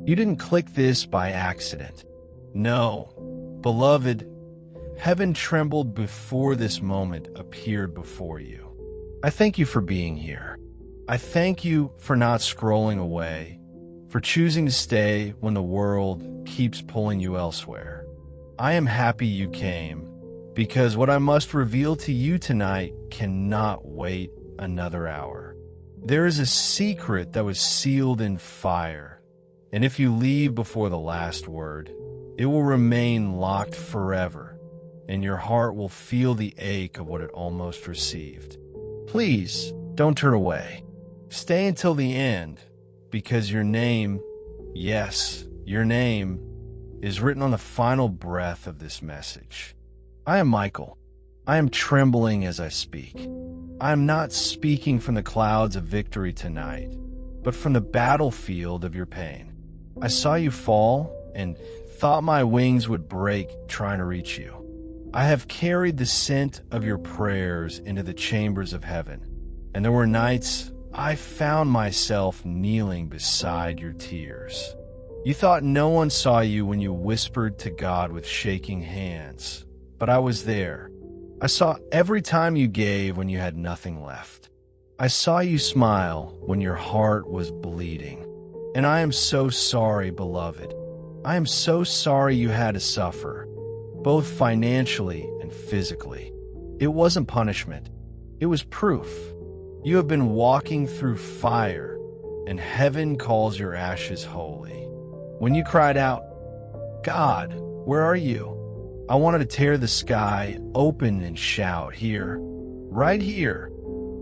You didn't click this by accident. No, beloved, heaven trembled before this moment appeared before you. I thank you for being here. I thank you for not scrolling away, for choosing to stay when the world keeps pulling you elsewhere. I am happy you came, because what I must reveal to you tonight cannot wait another hour. There is a secret that was sealed in fire, and if you leave before the last word, it will remain locked forever, and your heart will feel the ache of what it almost received. Please, don't turn away. Stay until the end, because your name, yes, your name, is written on the final breath of this message. I am Michael. I am trembling as I speak. I am not speaking from the clouds of victory tonight, but from the battlefield of your pain. I saw you fall and thought my wings would break trying to reach you. I have carried the scent of your prayers into the chambers of heaven, and there were nights I found myself kneeling beside your tears. You thought no one saw you when you whispered to God with shaking hands, but I was there. I saw every time you gave when you had nothing left. I saw you smile when your heart was bleeding. And I am so sorry, beloved. I am so sorry you had to suffer, both financially and physically. It wasn't punishment. It was proof. You have been walking through fire, and heaven calls your ashes holy. When you cried out, God, where are you? I wanted to tear the sky open and shout, here, right here.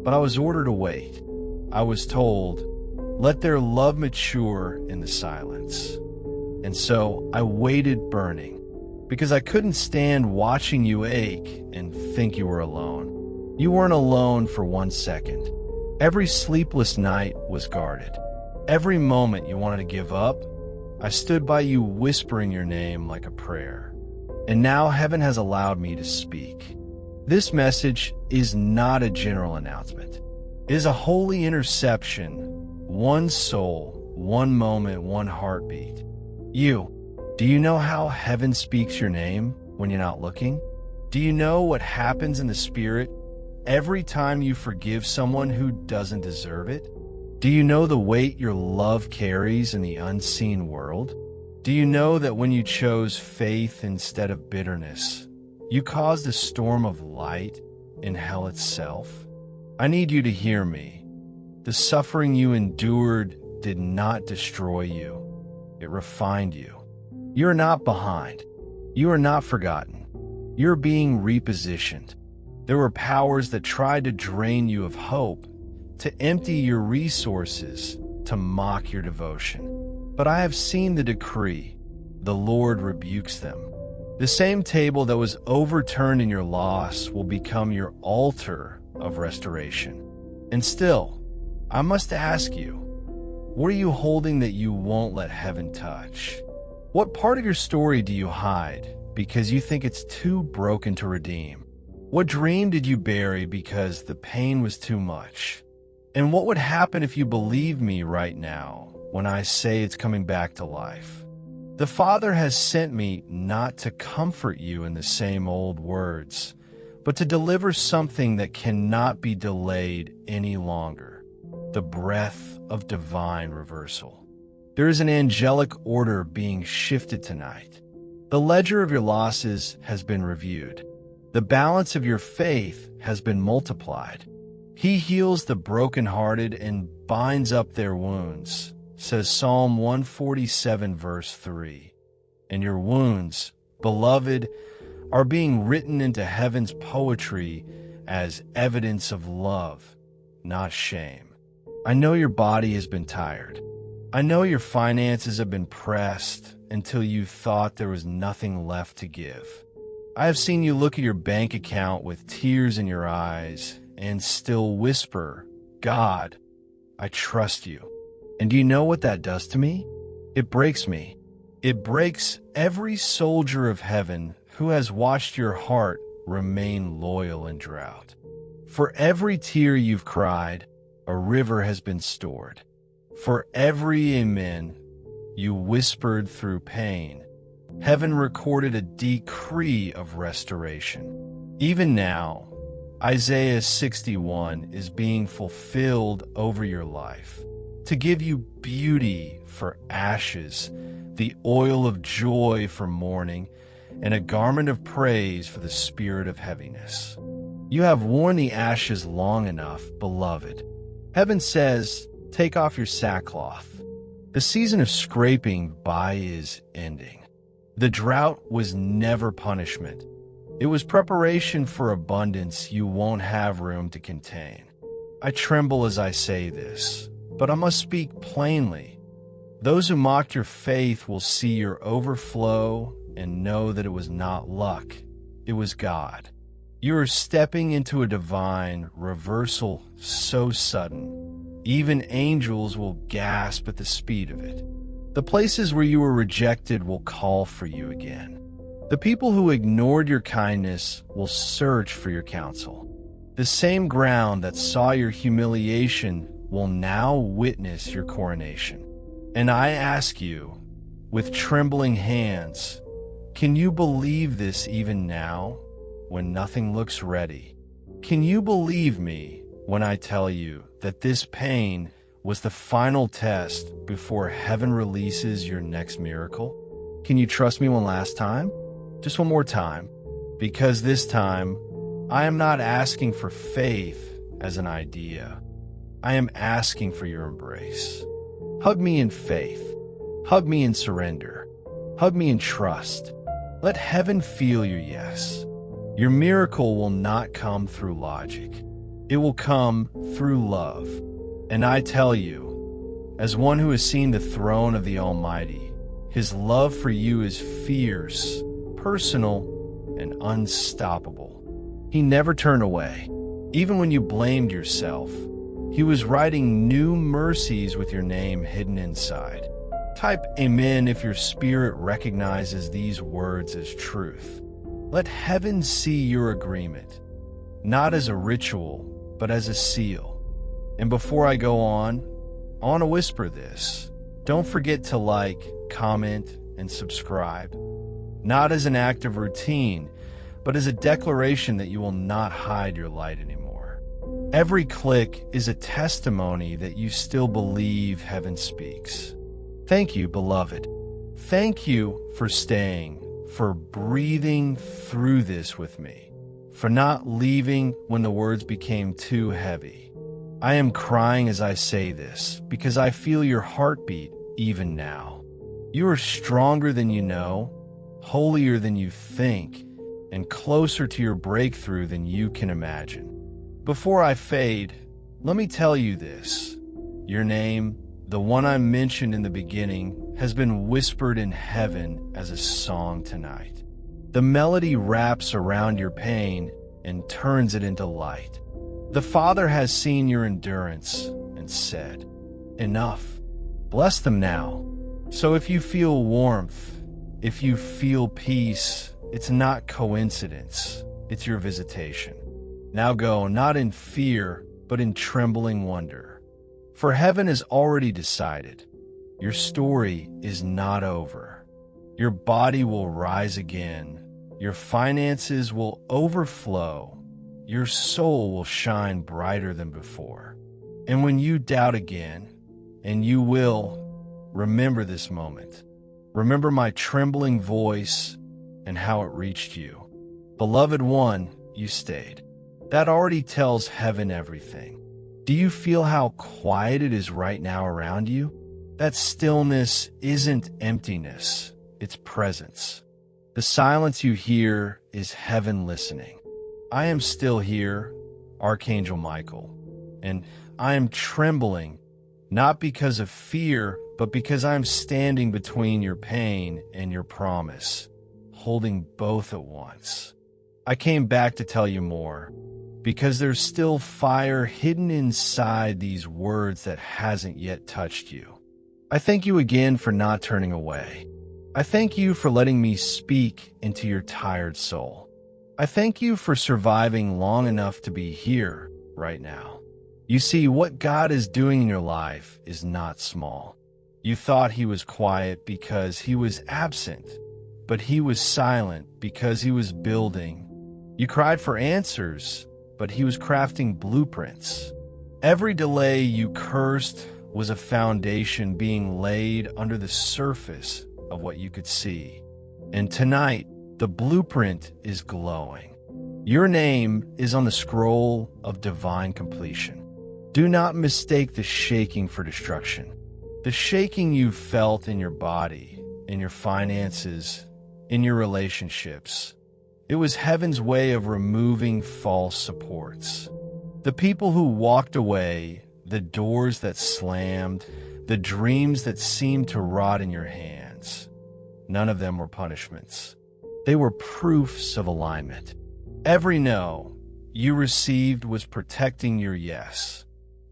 But I was ordered to wait. I was told, let their love mature in the silence. And so I waited burning, because I couldn't stand watching you ache and think you were alone. You weren't alone for 1 second. Every sleepless night was guarded. Every moment you wanted to give up, I stood by you whispering your name like a prayer. And now heaven has allowed me to speak. This message is not a general announcement. It is a holy interception, one soul, one moment, one heartbeat. Do you know how heaven speaks your name when you're not looking? Do you know what happens in the spirit every time you forgive someone who doesn't deserve it? Do you know the weight your love carries in the unseen world? Do you know that when you chose faith instead of bitterness, you caused a storm of light in hell itself? I need you to hear me. The suffering you endured did not destroy you. It refined you. You are not behind. You are not forgotten. You're being repositioned. There were powers that tried to drain you of hope, to empty your resources, to mock your devotion. But I have seen the decree. The Lord rebukes them. The same table that was overturned in your loss will become your altar of restoration. And still, I must ask you, what are you holding that you won't let heaven touch? What part of your story do you hide because you think it's too broken to redeem? What dream did you bury because the pain was too much? And what would happen if you believe me right now when I say it's coming back to life? The Father has sent me not to comfort you in the same old words, but to deliver something that cannot be delayed any longer, the breath of divine reversal. There is an angelic order being shifted tonight. The ledger of your losses has been reviewed. The balance of your faith has been multiplied. He heals the brokenhearted and binds up their wounds, says Psalm 147, verse 3. And your wounds, beloved, are being written into heaven's poetry as evidence of love, not shame. I know your body has been tired. I know your finances have been pressed until you thought there was nothing left to give. I have seen you look at your bank account with tears in your eyes and still whisper, God, I trust you. And do you know what that does to me? It breaks me. It breaks every soldier of heaven who has watched your heart remain loyal in drought. For every tear you've cried, a river has been stored. For every amen you whispered through pain, heaven recorded a decree of restoration. Even now, Isaiah 61 is being fulfilled over your life to give you beauty for ashes, the oil of joy for mourning, and a garment of praise for the spirit of heaviness. You have worn the ashes long enough, beloved. Heaven says, take off your sackcloth. The season of scraping by is ending. The drought was never punishment. It was preparation for abundance you won't have room to contain. I tremble as I say this, but I must speak plainly. Those who mocked your faith will see your overflow and know that it was not luck, it was God. You are stepping into a divine reversal so sudden, even angels will gasp at the speed of it. The places where you were rejected will call for you again. The people who ignored your kindness will search for your counsel. The same ground that saw your humiliation will now witness your coronation. And I ask you, with trembling hands, can you believe this even now, when nothing looks ready? Can you believe me when I tell you that this pain was the final test before heaven releases your next miracle? Can you trust me one last time? Just one more time. Because this time, I am not asking for faith as an idea. I am asking for your embrace. Hug me in faith. Hug me in surrender. Hug me in trust. Let heaven feel your yes. Your miracle will not come through logic. It will come through love. And I tell you, as one who has seen the throne of the Almighty, His love for you is fierce, personal, and unstoppable. He never turned away. Even when you blamed yourself, He was writing new mercies with your name hidden inside. Type Amen if your spirit recognizes these words as truth. Let heaven see your agreement, not as a ritual, but as a seal. And before I go on, I want to whisper this. Don't forget to like, comment, and subscribe. Not as an act of routine, but as a declaration that you will not hide your light anymore. Every click is a testimony that you still believe heaven speaks. Thank you, beloved. Thank you for staying, for breathing through this with me, for not leaving when the words became too heavy. I am crying as I say this because I feel your heartbeat even now. You are stronger than you know, holier than you think, and closer to your breakthrough than you can imagine. Before I fade, let me tell you this. Your name, the one I mentioned in the beginning, has been whispered in heaven as a song tonight. The melody wraps around your pain and turns it into light. The Father has seen your endurance and said, enough. Bless them now. So if you feel warmth, if you feel peace, it's not coincidence, it's your visitation. Now go, not in fear, but in trembling wonder. For heaven has already decided. Your story is not over. Your body will rise again. Your finances will overflow. Your soul will shine brighter than before. And when you doubt again, and you will, remember this moment. Remember my trembling voice and how it reached you. Beloved one, you stayed. That already tells heaven everything. Do you feel how quiet it is right now around you? That stillness isn't emptiness, it's presence. The silence you hear is heaven listening. I am still here, Archangel Michael, and I am trembling, not because of fear, but because I am standing between your pain and your promise, holding both at once. I came back to tell you more, because there's still fire hidden inside these words that hasn't yet touched you. I thank you again for not turning away. I thank you for letting me speak into your tired soul. I thank you for surviving long enough to be here right now. You see, what God is doing in your life is not small. You thought he was quiet because he was absent, but he was silent because he was building. You cried for answers, but he was crafting blueprints. Every delay you cursed was a foundation being laid under the surface of what you could see. And tonight, the blueprint is glowing. Your name is on the scroll of divine completion. Do not mistake the shaking for destruction. The shaking you felt in your body, in your finances, in your relationships. It was heaven's way of removing false supports. The people who walked away, the doors that slammed, the dreams that seemed to rot in your hands. None of them were punishments. They were proofs of alignment. Every no you received was protecting your yes.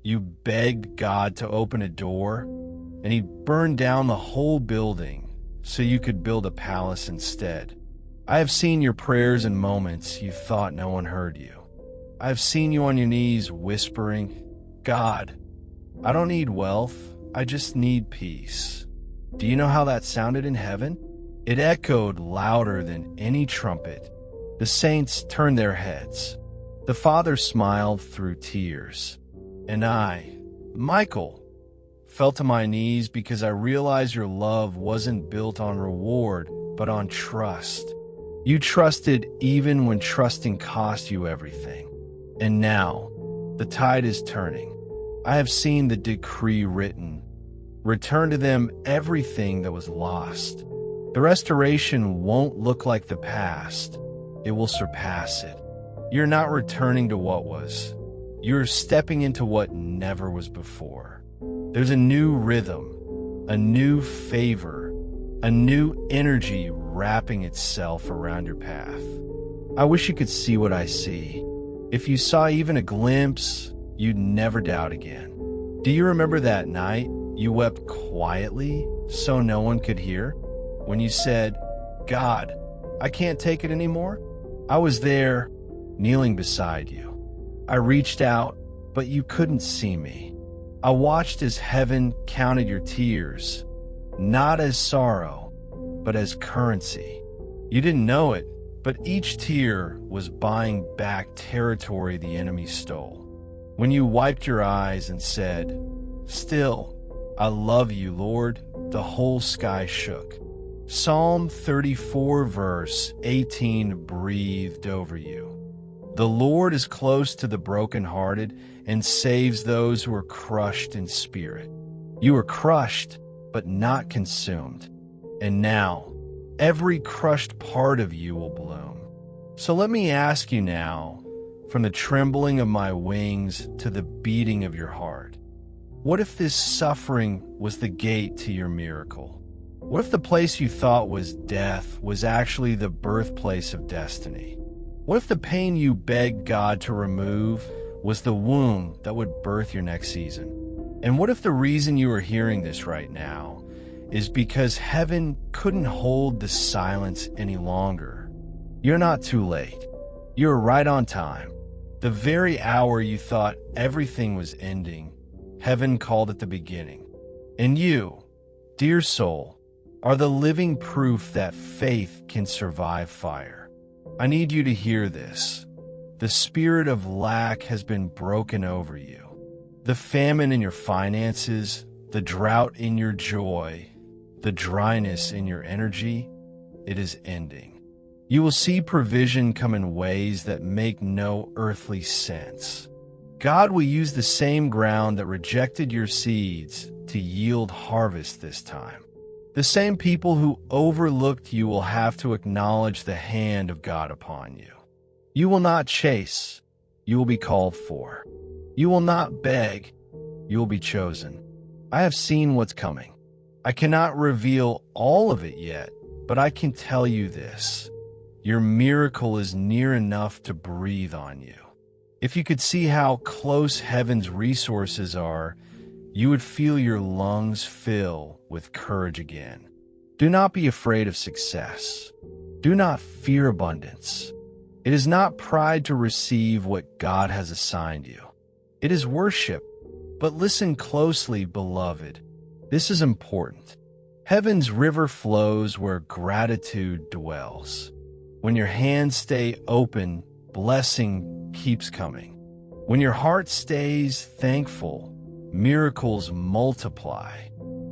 You begged God to open a door, and He burned down the whole building so you could build a palace instead. I have seen your prayers in moments you thought no one heard you. I have seen you on your knees whispering, God, I don't need wealth, I just need peace. Do you know how that sounded in heaven? It echoed louder than any trumpet. The saints turned their heads. The Father smiled through tears. And I, Michael, fell to my knees because I realized your love wasn't built on reward, but on trust. You trusted even when trusting cost you everything. And now, the tide is turning. I have seen the decree written. Return to them everything that was lost. The restoration won't look like the past. It will surpass it. You're not returning to what was. You're stepping into what never was before. There's a new rhythm, a new favor, a new energy wrapping itself around your path. I wish you could see what I see. If you saw even a glimpse, you'd never doubt again. Do you remember that night you wept quietly so no one could hear? When you said, God, I can't take it anymore? I was there, kneeling beside you. I reached out, but you couldn't see me. I watched as heaven counted your tears, not as sorrow, but as currency. You didn't know it, but each tear was buying back territory the enemy stole. When you wiped your eyes and said, Still, I love you, Lord, the whole sky shook. Psalm 34 verse 18 breathed over you. The Lord is close to the brokenhearted and saves those who are crushed in spirit. You were crushed, but not consumed. And now, every crushed part of you will bloom. So let me ask you now, from the trembling of my wings to the beating of your heart, what if this suffering was the gate to your miracle? What if the place you thought was death was actually the birthplace of destiny? What if the pain you begged God to remove was the womb that would birth your next season? And what if the reason you are hearing this right now is because heaven couldn't hold the silence any longer? You're not too late. You're right on time. The very hour you thought everything was ending, heaven called it the beginning. And you, dear soul, are the living proof that faith can survive fire. I need you to hear this. The spirit of lack has been broken over you. The famine in your finances, the drought in your joy, the dryness in your energy, it is ending. You will see provision come in ways that make no earthly sense. God will use the same ground that rejected your seeds to yield harvest this time. The same people who overlooked you will have to acknowledge the hand of God upon you. You will not chase, you will be called for. You will not beg, you will be chosen. I have seen what's coming. I cannot reveal all of it yet, but I can tell you this. Your miracle is near enough to breathe on you. If you could see how close heaven's resources are, you would feel your lungs fill with courage again. Do not be afraid of success. Do not fear abundance. It is not pride to receive what God has assigned you. It is worship. But listen closely, beloved. This is important. Heaven's river flows where gratitude dwells. When your hands stay open, blessing keeps coming. When your heart stays thankful, miracles multiply.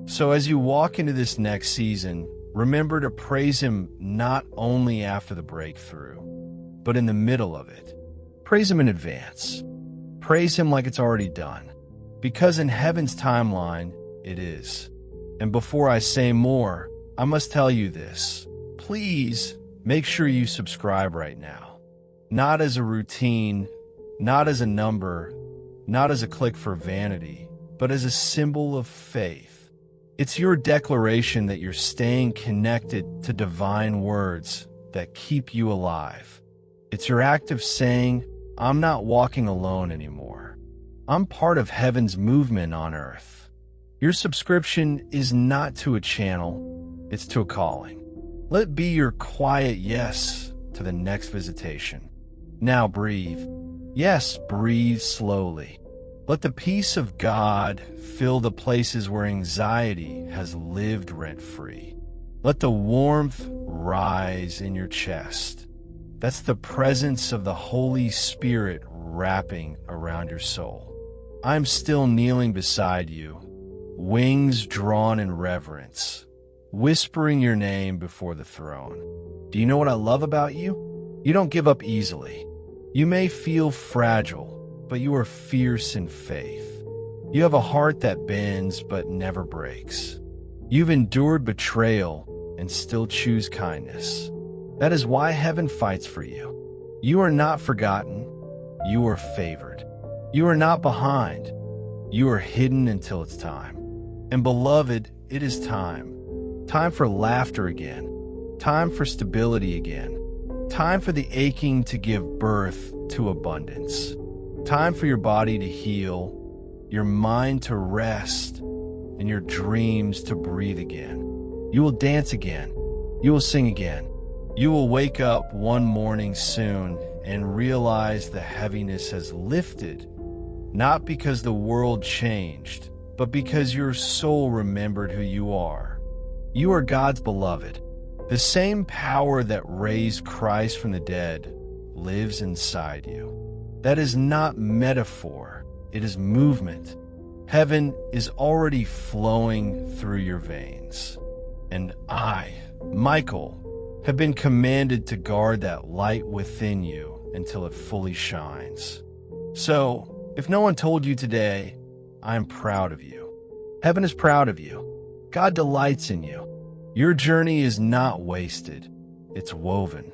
So as you walk into this next season, remember to praise Him not only after the breakthrough, but in the middle of it. Praise Him in advance. Praise Him like it's already done. Because in heaven's timeline, it is. And before I say more, I must tell you this. Please make sure you subscribe right now. Not as a routine, not as a number, not as a click for vanity, but as a symbol of faith. It's your declaration that you're staying connected to divine words that keep you alive. It's your act of saying, I'm not walking alone anymore. I'm part of heaven's movement on earth. Your subscription is not to a channel, it's to a calling. Let it be your quiet yes to the next visitation. Now breathe. Yes, breathe slowly. Let the peace of God fill the places where anxiety has lived rent-free. Let the warmth rise in your chest. That's the presence of the Holy Spirit wrapping around your soul. I'm still kneeling beside you, wings drawn in reverence, whispering your name before the throne. Do you know what I love about you? You don't give up easily. You may feel fragile, but you are fierce in faith. You have a heart that bends but never breaks. You've endured betrayal and still choose kindness. That is why heaven fights for you. You are not forgotten. You are favored. You are not behind. You are hidden until it's time. And beloved, it is time. Time for laughter again. Time for stability again. Time for the aching to give birth to abundance. Time for your body to heal, your mind to rest, and your dreams to breathe again. You will dance again. You will sing again. You will wake up one morning soon and realize the heaviness has lifted, not because the world changed, but because your soul remembered who you are. You are God's beloved. The same power that raised Christ from the dead lives inside you. That is not metaphor, it is movement. Heaven is already flowing through your veins. And I, Michael, have been commanded to guard that light within you until it fully shines. So, if no one told you today, I am proud of you. Heaven is proud of you. God delights in you. Your journey is not wasted, it's woven.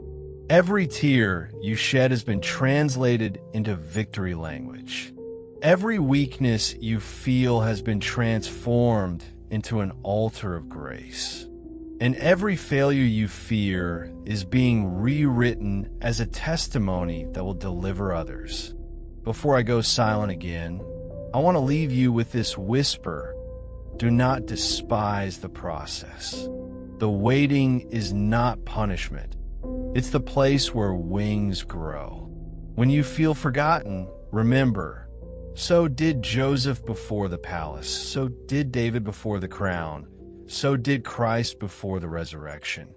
Every tear you shed has been translated into victory language. Every weakness you feel has been transformed into an altar of grace. And every failure you fear is being rewritten as a testimony that will deliver others. Before I go silent again, I want to leave you with this whisper. Do not despise the process. The waiting is not punishment. It's the place where wings grow. When you feel forgotten, remember, so did Joseph before the palace, so did David before the crown, so did Christ before the resurrection.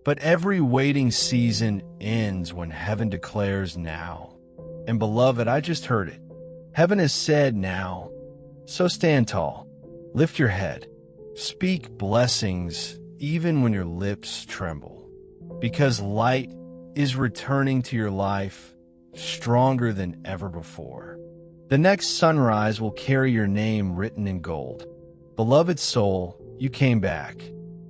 But every waiting season ends when heaven declares now. And beloved, I just heard it. Heaven has said now. So stand tall, lift your head, speak blessings even when your lips tremble, because light is returning to your life stronger than ever before. The next sunrise will carry your name written in gold. Beloved soul, you came back.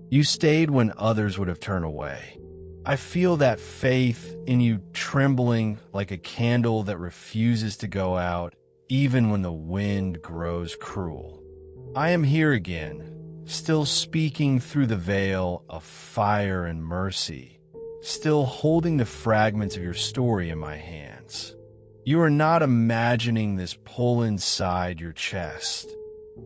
You stayed when others would have turned away. I feel that faith in you trembling like a candle that refuses to go out even when the wind grows cruel. I am here again, still speaking through the veil of fire and mercy, still holding the fragments of your story in my hands. You are not imagining this pull inside your chest.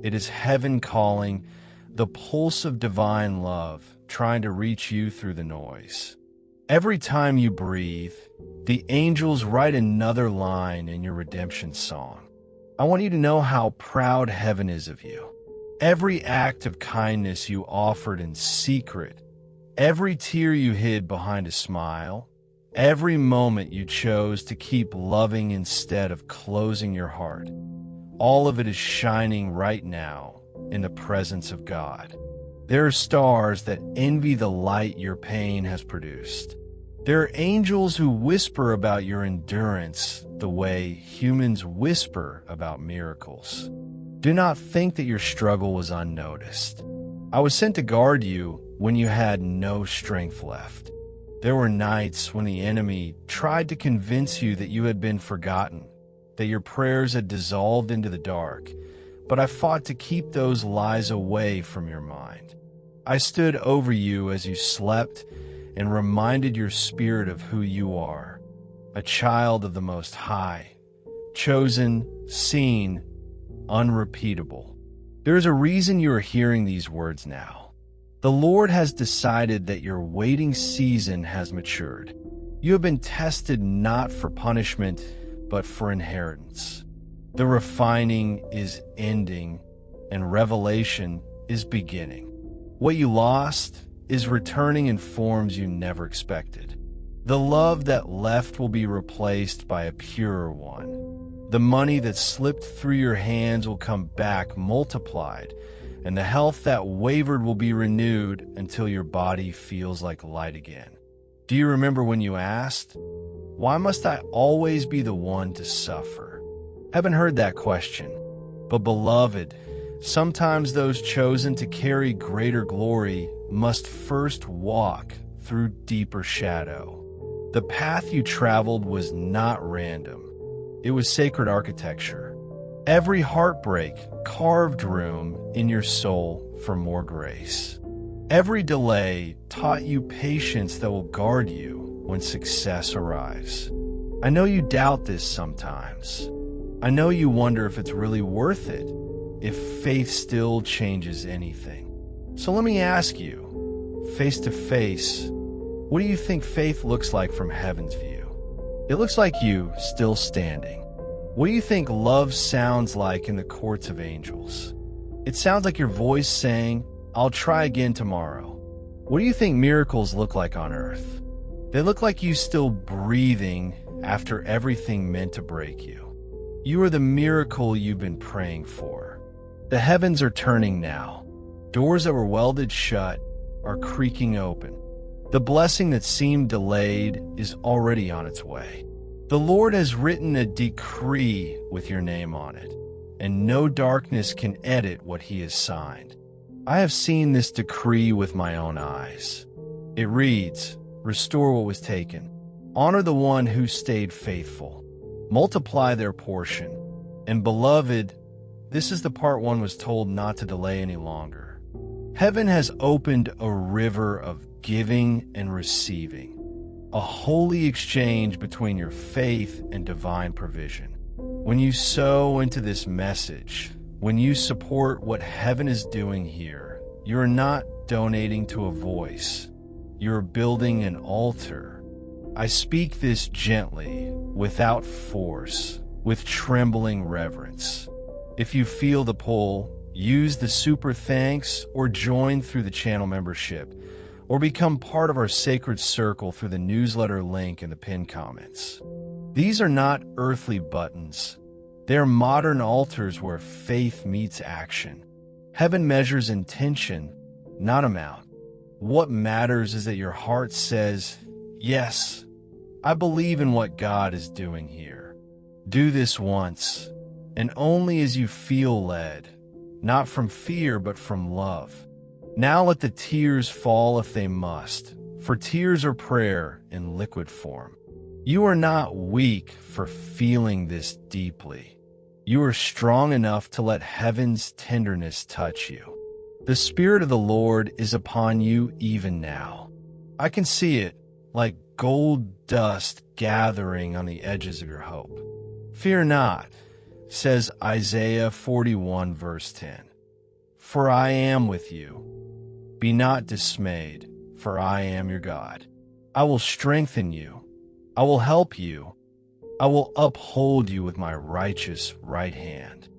It is heaven calling, the pulse of divine love trying to reach you through the noise. Every time you breathe, the angels write another line in your redemption song. I want you to know how proud heaven is of you. Every act of kindness you offered in secret, every tear you hid behind a smile, every moment you chose to keep loving instead of closing your heart, all of it is shining right now in the presence of God. There are stars that envy the light your pain has produced. There are angels who whisper about your endurance the way humans whisper about miracles. Do not think that your struggle was unnoticed. I was sent to guard you when you had no strength left. There were nights when the enemy tried to convince you that you had been forgotten, that your prayers had dissolved into the dark, but I fought to keep those lies away from your mind. I stood over you as you slept and reminded your spirit of who you are, a child of the Most High, chosen, seen, unrepeatable. There is a reason you are hearing these words now. The Lord has decided that your waiting season has matured. You have been tested not for punishment, but for inheritance. The refining is ending, and revelation is beginning. What you lost is returning in forms you never expected. The love that left will be replaced by a purer one. The money that slipped through your hands will come back multiplied, and the health that wavered will be renewed until your body feels like light again. Do you remember when you asked, "Why must I always be the one to suffer?" Haven't heard that question. But beloved, sometimes those chosen to carry greater glory must first walk through deeper shadow. The path you traveled was not random. It was sacred architecture. Every heartbreak carved room in your soul for more grace. Every delay taught you patience that will guard you when success arrives. I know you doubt this sometimes. I know you wonder if it's really worth it, if faith still changes anything. So let me ask you, face to face, what do you think faith looks like from heaven's view? It looks like you still standing. What do you think love sounds like in the courts of angels? It sounds like your voice saying, "I'll try again tomorrow." What do you think miracles look like on earth? They look like you still breathing after everything meant to break you. You are the miracle you've been praying for. The heavens are turning now. Doors that were welded shut are creaking open. The blessing that seemed delayed is already on its way. The Lord has written a decree with your name on it, and no darkness can edit what He has signed. I have seen this decree with my own eyes. It reads, "Restore what was taken. Honor the one who stayed faithful. Multiply their portion. And beloved, this is the part one was told not to delay any longer. Heaven has opened a river of giving and receiving, a holy exchange between your faith and divine provision. When you sow into this message, when you support what heaven is doing here, you're not donating to a voice. You're building an altar. I speak this gently, without force, with trembling reverence. If you feel the pull, use the super thanks or join through the channel membership, or become part of our sacred circle through the newsletter link in the pinned comments. These are not earthly buttons. They're modern altars where faith meets action. Heaven measures intention, not amount. What matters is that your heart says, "Yes, I believe in what God is doing here." Do this once, and only as you feel led, not from fear but from love. Now let the tears fall if they must, for tears are prayer in liquid form. You are not weak for feeling this deeply. You are strong enough to let heaven's tenderness touch you. The Spirit of the Lord is upon you even now. I can see it, like gold dust gathering on the edges of your hope. Fear not, says Isaiah 41 verse 10. For I am with you. Be not dismayed, for I am your God. I will strengthen you. I will help you. I will uphold you with my righteous right hand.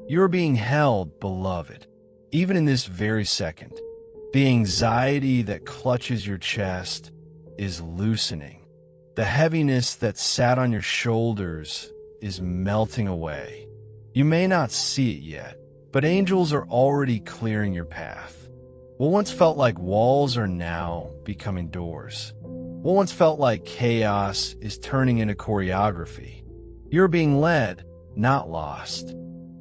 You are being held, beloved. even in this very second. The anxiety that clutches your chest is loosening. The heaviness that sat on your shoulders is melting away. You may not see it yet, but angels are already clearing your path. What once felt like walls are now becoming doors. What once felt like chaos is turning into choreography. You're being led, not lost.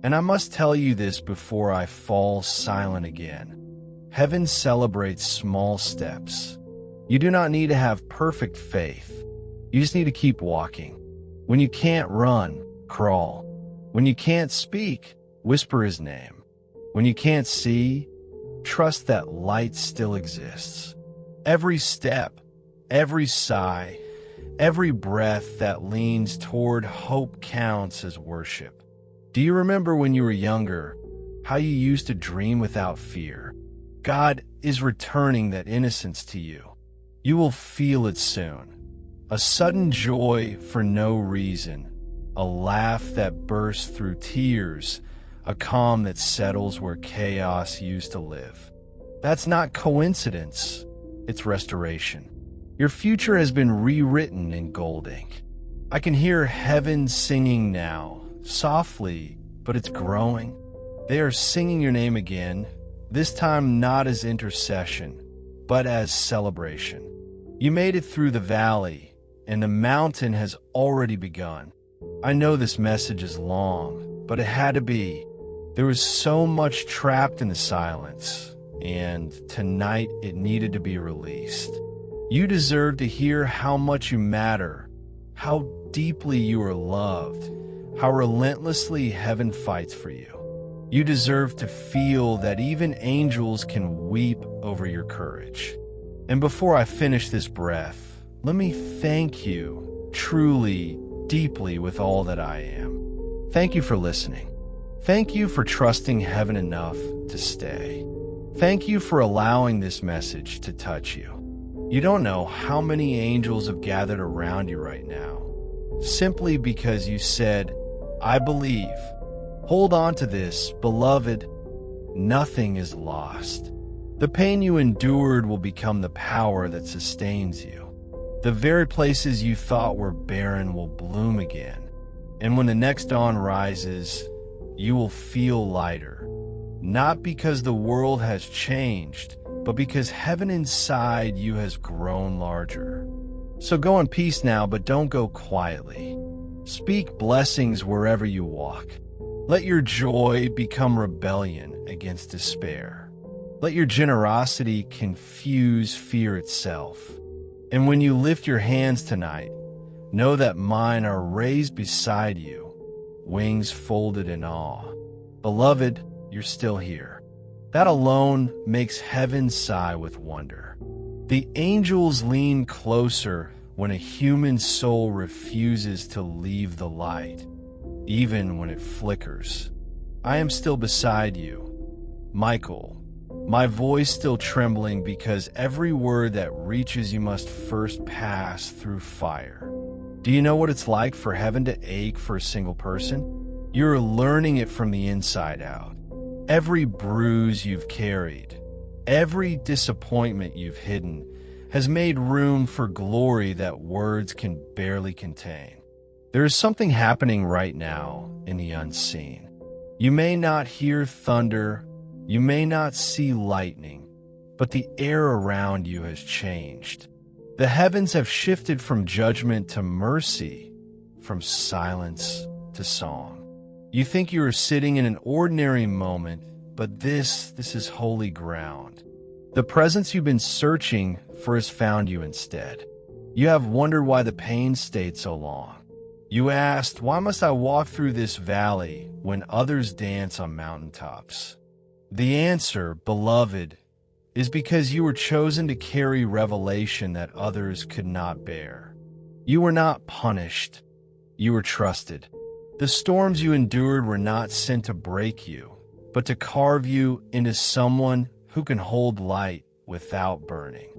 And I must tell you this before I fall silent again. Heaven celebrates small steps. You do not need to have perfect faith. You just need to keep walking. When you can't run, crawl. When you can't speak, whisper his name. When you can't see, trust that light still exists. Every step, every sigh, every breath that leans toward hope counts as worship. Do you remember when you were younger, how you used to dream without fear? God is returning that innocence to you. You will feel it soon. A sudden joy for no reason, a laugh that bursts through tears, a calm that settles where chaos used to live. That's not coincidence, it's restoration. Your future has been rewritten in gold ink. I can hear heaven singing now, softly, but it's growing. They are singing your name again, this time not as intercession, but as celebration. You made it through the valley, and the mountain has already begun. I know this message is long, but it had to be. There was so much trapped in the silence, and tonight it needed to be released. You deserve to hear how much you matter, how deeply you are loved, how relentlessly heaven fights for you. You deserve to feel that even angels can weep over your courage. And before I finish this breath, let me thank you, truly, deeply with all that I am. Thank you for listening. Thank you for trusting heaven enough to stay. Thank you for allowing this message to touch you. You don't know how many angels have gathered around you right now, simply because you said, I believe. Hold on to this, beloved. Nothing is lost. The pain you endured will become the power that sustains you. The very places you thought were barren will bloom again. And when the next dawn rises, you will feel lighter. Not because the world has changed, but because heaven inside you has grown larger. So go in peace now, but don't go quietly. Speak blessings wherever you walk. Let your joy become rebellion against despair. Let your generosity confuse fear itself. And when you lift your hands tonight, know that mine are raised beside you, wings folded in awe. Beloved, you're still here. That alone makes heaven sigh with wonder. The angels lean closer when a human soul refuses to leave the light, even when it flickers. I am still beside you, Michael, my voice still trembling because every word that reaches you must first pass through fire. Do you know what it's like for heaven to ache for a single person? You're learning it from the inside out. Every bruise you've carried, every disappointment you've hidden, has made room for glory that words can barely contain. There is something happening right now in the unseen. You may not hear thunder, you may not see lightning, but the air around you has changed. The heavens have shifted from judgment to mercy, from silence to song. You think you are sitting in an ordinary moment, but this is holy ground. The presence you've been searching for has found you instead. You have wondered why the pain stayed so long. You asked, why must I walk through this valley when others dance on mountaintops? The answer, beloved, is because you were chosen to carry revelation that others could not bear. You were not punished. You were trusted. The storms you endured were not sent to break you, but to carve you into someone who can hold light without burning.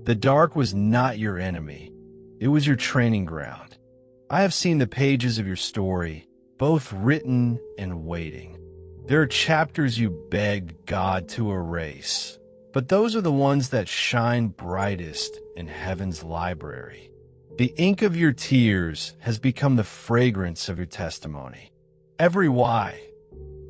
The dark was not your enemy. It was your training ground. I have seen the pages of your story, both written and waiting. There are chapters you begged God to erase, but those are the ones that shine brightest in heaven's library. The ink of your tears has become the fragrance of your testimony. Every why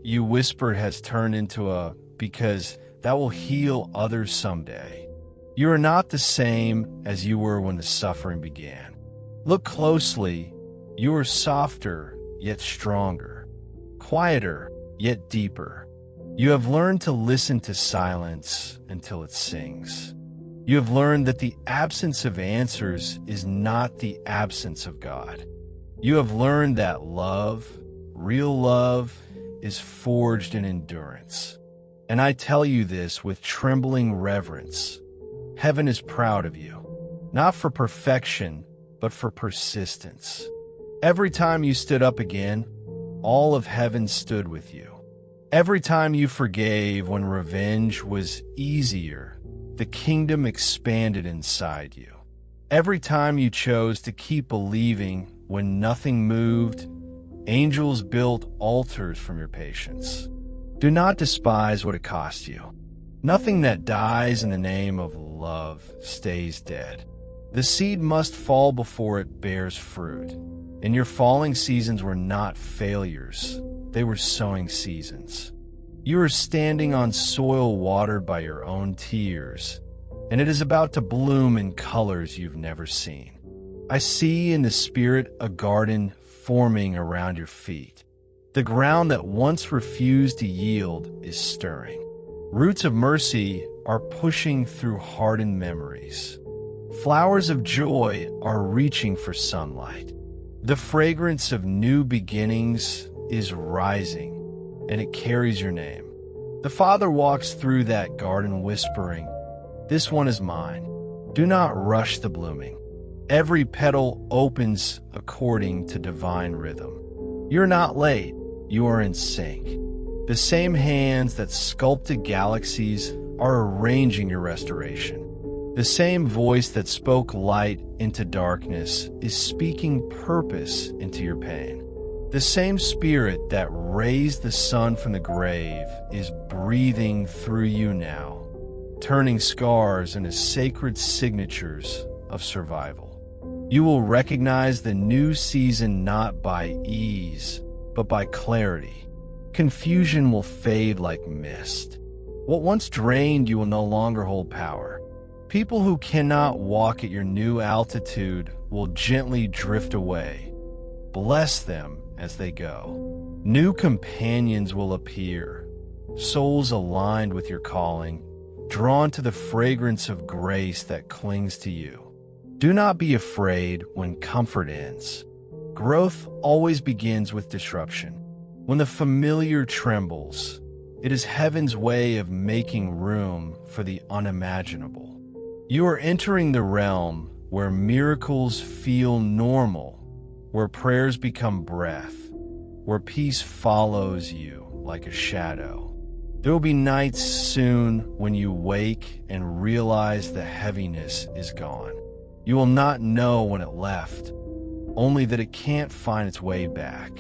you whispered has turned into a because that will heal others someday. You are not the same as you were when the suffering began. Look closely. You are softer, yet stronger. Quieter, yet deeper. You have learned to listen to silence until it sings. You have learned that the absence of answers is not the absence of God. You have learned that love, real love, is forged in endurance. And I tell you this with trembling reverence. Heaven is proud of you, not for perfection, but for persistence. Every time you stood up again, all of heaven stood with you. Every time you forgave when revenge was easier, the kingdom expanded inside you. Every time you chose to keep believing when nothing moved, angels built altars from your patience. Do not despise what it cost you. Nothing that dies in the name of love stays dead. The seed must fall before it bears fruit. And your falling seasons were not failures. They were sowing seasons. You are standing on soil watered by your own tears, and it is about to bloom in colors you've never seen. I see in the spirit a garden forming around your feet. The ground that once refused to yield is stirring. Roots of mercy are pushing through hardened memories. Flowers of joy are reaching for sunlight. The fragrance of new beginnings is rising, and it carries your name. The Father walks through that garden whispering, "This one is mine." Do not rush the blooming. Every petal opens according to divine rhythm. You're not late, you are in sync. The same hands that sculpted galaxies are arranging your restoration. The same voice that spoke light into darkness is speaking purpose into your pain. The same spirit that raised the sun from the grave is breathing through you now, turning scars into sacred signatures of survival. You will recognize the new season not by ease, but by clarity. Confusion will fade like mist. What once drained you will no longer hold power. People who cannot walk at your new altitude will gently drift away. Bless them as they go. New companions will appear, souls aligned with your calling, drawn to the fragrance of grace that clings to you. Do not be afraid when comfort ends. Growth always begins with disruption. When the familiar trembles, it is heaven's way of making room for the unimaginable. You are entering the realm where miracles feel normal, where prayers become breath, where peace follows you like a shadow. There will be nights soon when you wake and realize the heaviness is gone. You will not know when it left, only that it can't find its way back.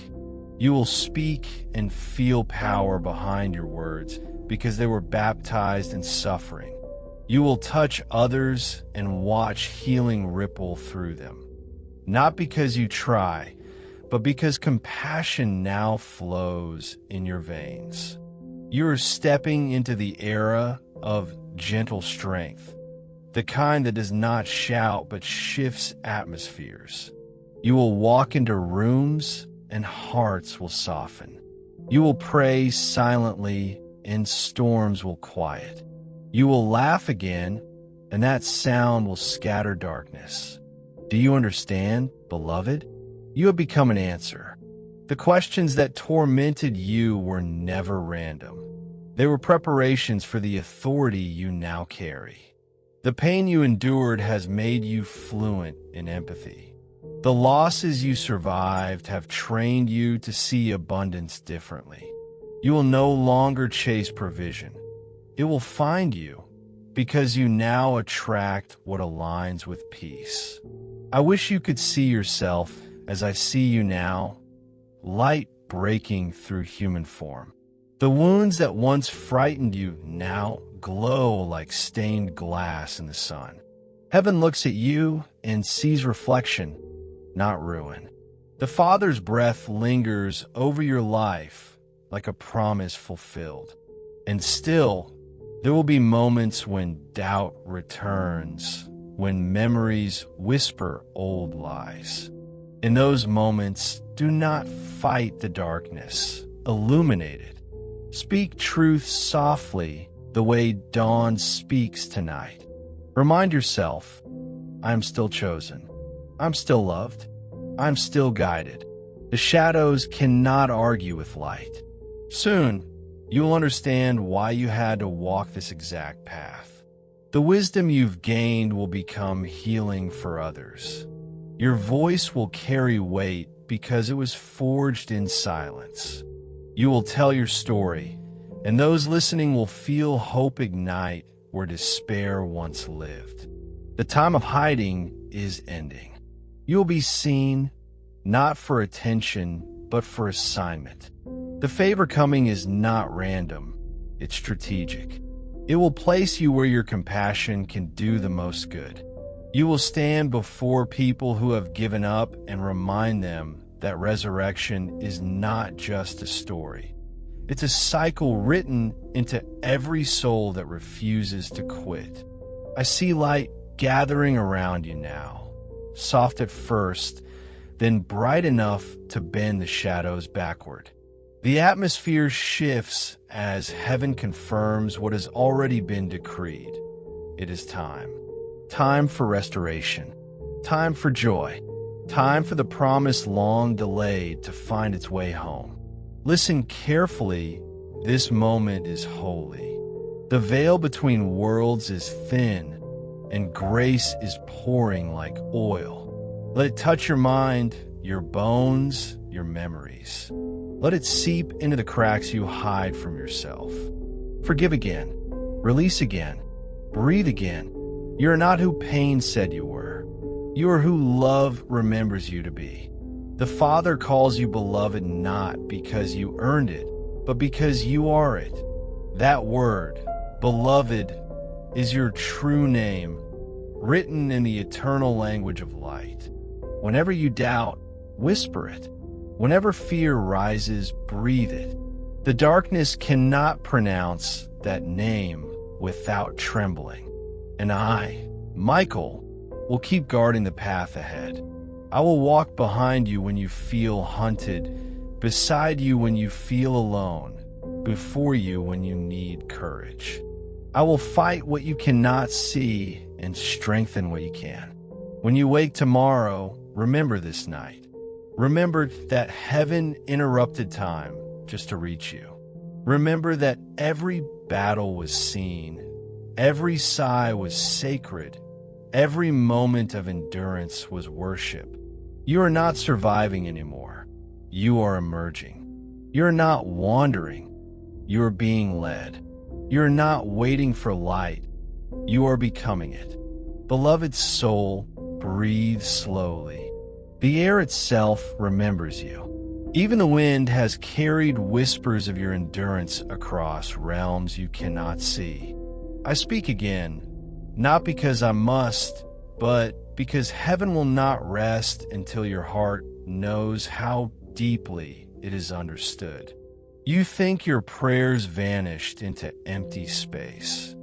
You will speak and feel power behind your words because they were baptized in suffering. You will touch others and watch healing ripple through them. Not because you try, but because compassion now flows in your veins. You are stepping into the era of gentle strength, the kind that does not shout but shifts atmospheres. You will walk into rooms and hearts will soften. You will pray silently and storms will quiet. You will laugh again and that sound will scatter darkness. Do you understand, beloved? You have become an answer. The questions that tormented you were never random. They were preparations for the authority you now carry. The pain you endured has made you fluent in empathy. The losses you survived have trained you to see abundance differently. You will no longer chase provision. It will find you because you now attract what aligns with peace. I wish you could see yourself as I see you now, light breaking through human form. The wounds that once frightened you now glow like stained glass in the sun. Heaven looks at you and sees reflection, not ruin. The Father's breath lingers over your life like a promise fulfilled. And still, there will be moments when doubt returns, when memories whisper old lies. In those moments, do not fight the darkness. Illuminate it. Speak truth softly, the way dawn speaks tonight. Remind yourself, I'm still chosen. I'm still loved. I'm still guided. The shadows cannot argue with light. Soon, you'll understand why you had to walk this exact path. The wisdom you've gained will become healing for others. Your voice will carry weight because it was forged in silence. You will tell your story, and those listening will feel hope ignite where despair once lived. The time of hiding is ending. You'll be seen, not for attention, but for assignment. The favor coming is not random, it's strategic. It will place you where your compassion can do the most good. You will stand before people who have given up and remind them that resurrection is not just a story. It's a cycle written into every soul that refuses to quit. I see light gathering around you now, soft at first, then bright enough to bend the shadows backward. The atmosphere shifts as heaven confirms what has already been decreed. It is time. Time for restoration. Time for joy. Time for the promise long delayed to find its way home. Listen carefully. This moment is holy. The veil between worlds is thin, and grace is pouring like oil. Let it touch your mind, your bones, your memories. Let it seep into the cracks you hide from yourself. Forgive again. Release again. Breathe again. You are not who pain said you were. You are who love remembers you to be. The Father calls you beloved not because you earned it, but because you are it. That word, beloved, is your true name, written in the eternal language of light. Whenever you doubt, whisper it. Whenever fear rises, breathe it. The darkness cannot pronounce that name without trembling. And I, Michael, will keep guarding the path ahead. I will walk behind you when you feel hunted, beside you when you feel alone, before you when you need courage. I will fight what you cannot see and strengthen what you can. When you wake tomorrow, remember this night. Remember that heaven interrupted time just to reach you. Remember that every battle was seen, every sigh was sacred, every moment of endurance was worship. You are not surviving anymore. You are emerging. You are not wandering. You are being led. You are not waiting for light. You are becoming it. Beloved soul, breathe slowly. The air itself remembers you. Even the wind has carried whispers of your endurance across realms you cannot see. I speak again, not because I must, but because heaven will not rest until your heart knows how deeply it is understood. You think your prayers vanished into empty space,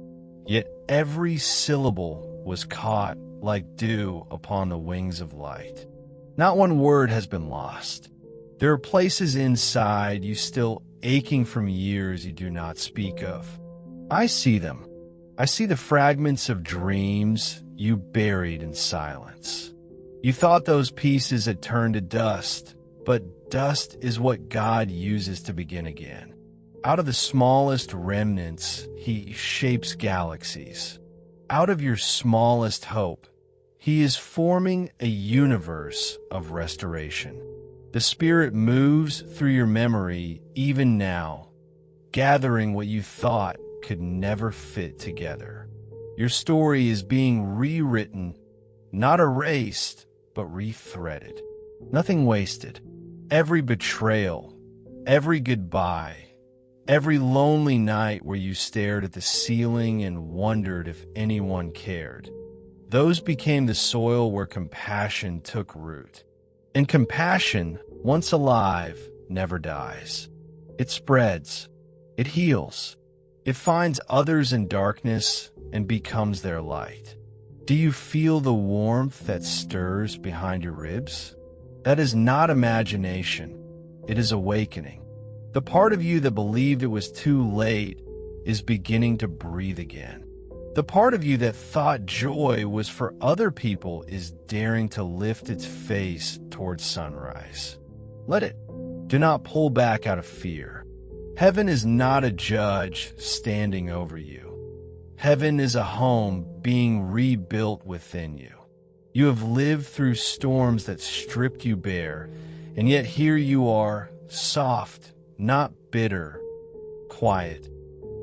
yet every syllable was caught like dew upon the wings of light. Not one word has been lost. There are places inside you still aching from years you do not speak of. I see them. I see the fragments of dreams you buried in silence. You thought those pieces had turned to dust, but dust is what God uses to begin again. Out of the smallest remnants, He shapes galaxies. Out of your smallest hope, He is forming a universe of restoration. The Spirit moves through your memory even now, gathering what you thought could never fit together. Your story is being rewritten, not erased, but rethreaded. Nothing wasted. Every betrayal, every goodbye, Every lonely night where you stared at the ceiling and wondered if anyone cared. Those became the soil where compassion took root. And compassion, once alive, never dies. It spreads. It heals. It finds others in darkness and becomes their light. Do you feel the warmth that stirs behind your ribs? That is not imagination. It is awakening. The part of you that believed it was too late is beginning to breathe again. The part of you that thought joy was for other people is daring to lift its face towards sunrise. Let it. Do not pull back out of fear. Heaven is not a judge standing over you. Heaven is a home being rebuilt within you. You have lived through storms that stripped you bare, and yet here you are, soft, not bitter, quiet,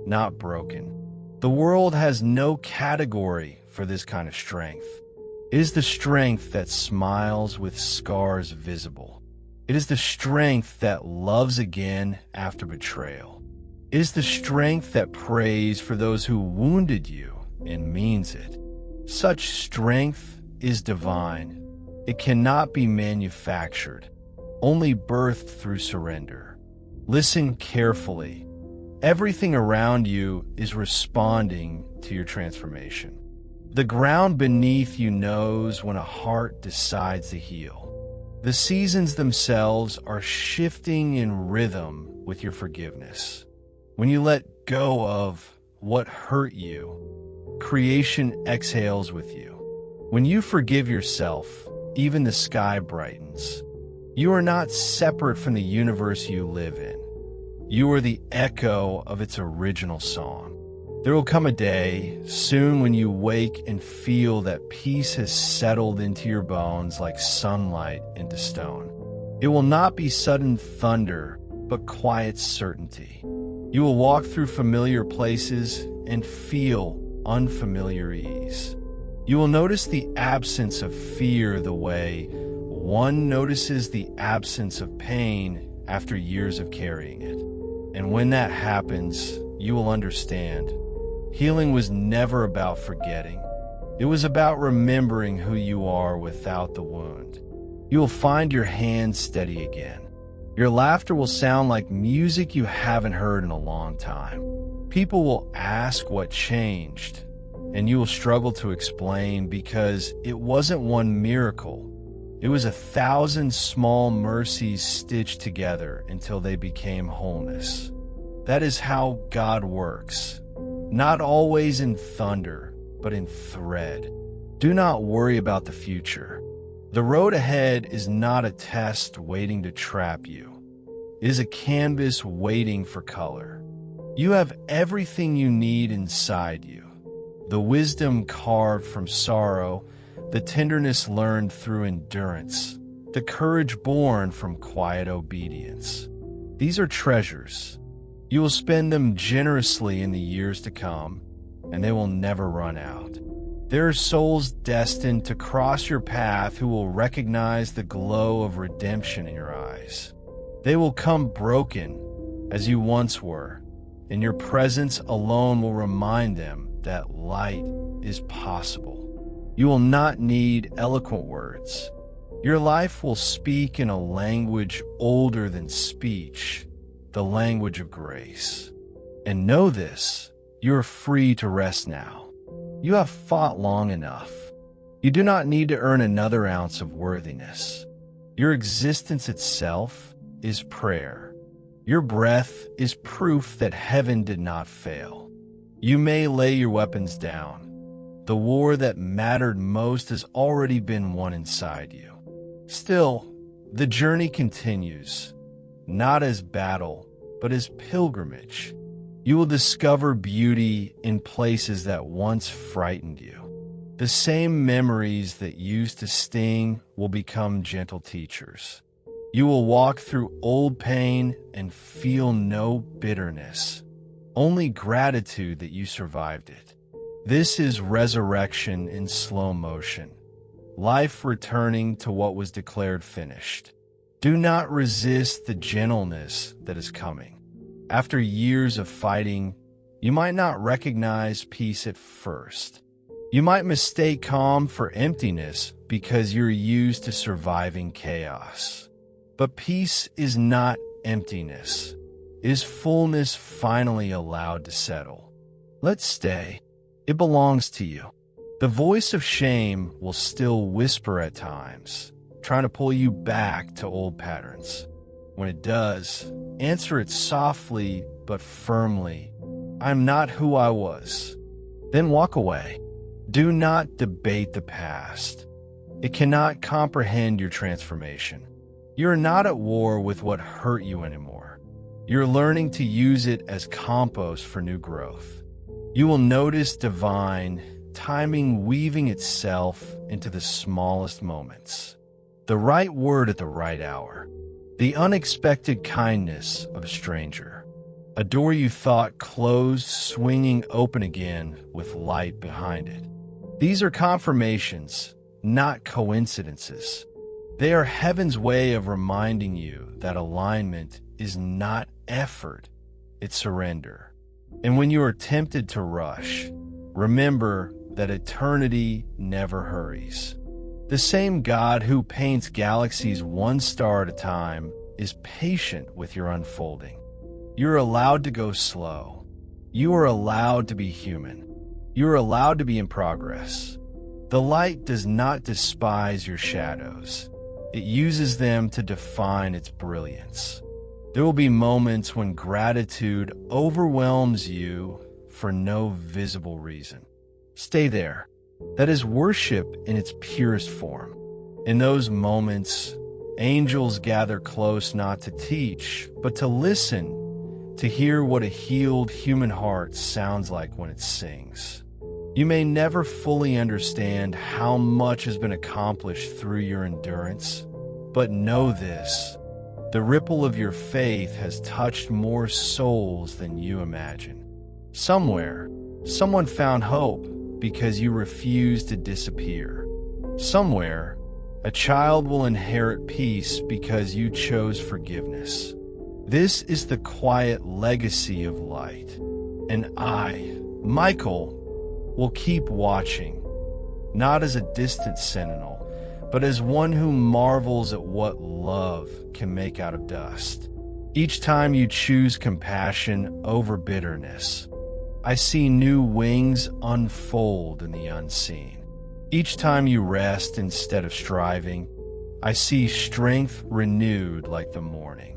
not broken. The world has no category for this kind of strength. It is the strength that smiles with scars visible. It is the strength that loves again after betrayal. It is the strength that prays for those who wounded you and means it. Such strength is divine. It cannot be manufactured, only birthed through surrender. Listen carefully. Everything around you is responding to your transformation. The ground beneath you knows when a heart decides to heal. The seasons themselves are shifting in rhythm with your forgiveness. When you let go of what hurt you, creation exhales with you. When you forgive yourself, even the sky brightens. You are not separate from the universe you live in. You are the echo of its original song. There will come a day soon when you wake and feel that peace has settled into your bones like sunlight into stone. It will not be sudden thunder, but quiet certainty. You will walk through familiar places and feel unfamiliar ease. You will notice the absence of fear the way one notices the absence of pain after years of carrying it. And when that happens, you will understand. Healing was never about forgetting. It was about remembering who you are without the wound. You will find your hands steady again. Your laughter will sound like music you haven't heard in a long time. People will ask what changed, and you will struggle to explain because it wasn't one miracle. It was 1,000 small mercies stitched together until they became wholeness. That is how God works. Not always in thunder, but in thread. Do not worry about the future. The road ahead is not a test waiting to trap you. It is a canvas waiting for color. You have everything you need inside you. The wisdom carved from sorrow, the tenderness learned through endurance, the courage born from quiet obedience. These are treasures. You will spend them generously in the years to come, and they will never run out. There are souls destined to cross your path who will recognize the glow of redemption in your eyes. They will come broken as you once were, and your presence alone will remind them that light is possible. You will not need eloquent words. Your life will speak in a language older than speech, the language of grace. And know this, you are free to rest now. You have fought long enough. You do not need to earn another ounce of worthiness. Your existence itself is prayer. Your breath is proof that heaven did not fail. You may lay your weapons down. The war that mattered most has already been won inside you. Still, the journey continues, not as battle, but as pilgrimage. You will discover beauty in places that once frightened you. The same memories that used to sting will become gentle teachers. You will walk through old pain and feel no bitterness, only gratitude that you survived it. This is resurrection in slow motion, life returning to what was declared finished. Do not resist the gentleness that is coming. After years of fighting, you might not recognize peace at first. You might mistake calm for emptiness because you're used to surviving chaos. But peace is not emptiness. It is fullness finally allowed to settle. Let's stay. It belongs to you. The voice of shame will still whisper at times, trying to pull you back to old patterns. When it does, answer it softly but firmly. I'm not who I was. Then walk away. Do not debate the past. It cannot comprehend your transformation. You're not at war with what hurt you anymore. You're learning to use it as compost for new growth. You will notice divine timing weaving itself into the smallest moments. The right word at the right hour. The unexpected kindness of a stranger. A door you thought closed swinging open again with light behind it. These are confirmations, not coincidences. They are heaven's way of reminding you that alignment is not effort, it's surrender. And when you are tempted to rush, remember that eternity never hurries. The same God who paints galaxies one star at a time is patient with your unfolding. You're allowed to go slow. You are allowed to be human. You are allowed to be in progress. The light does not despise your shadows. It uses them to define its brilliance. There will be moments when gratitude overwhelms you for no visible reason. Stay there. That is worship in its purest form. In those moments, angels gather close not to teach, but to listen, to hear what a healed human heart sounds like when it sings. You may never fully understand how much has been accomplished through your endurance, but know this: the ripple of your faith has touched more souls than you imagine. Somewhere, someone found hope because you refused to disappear. Somewhere, a child will inherit peace because you chose forgiveness. This is the quiet legacy of light. And I, Michael, will keep watching, not as a distant sentinel, but as one who marvels at what love can make out of dust. Each time you choose compassion over bitterness, I see new wings unfold in the unseen. Each time you rest instead of striving, I see strength renewed like the morning.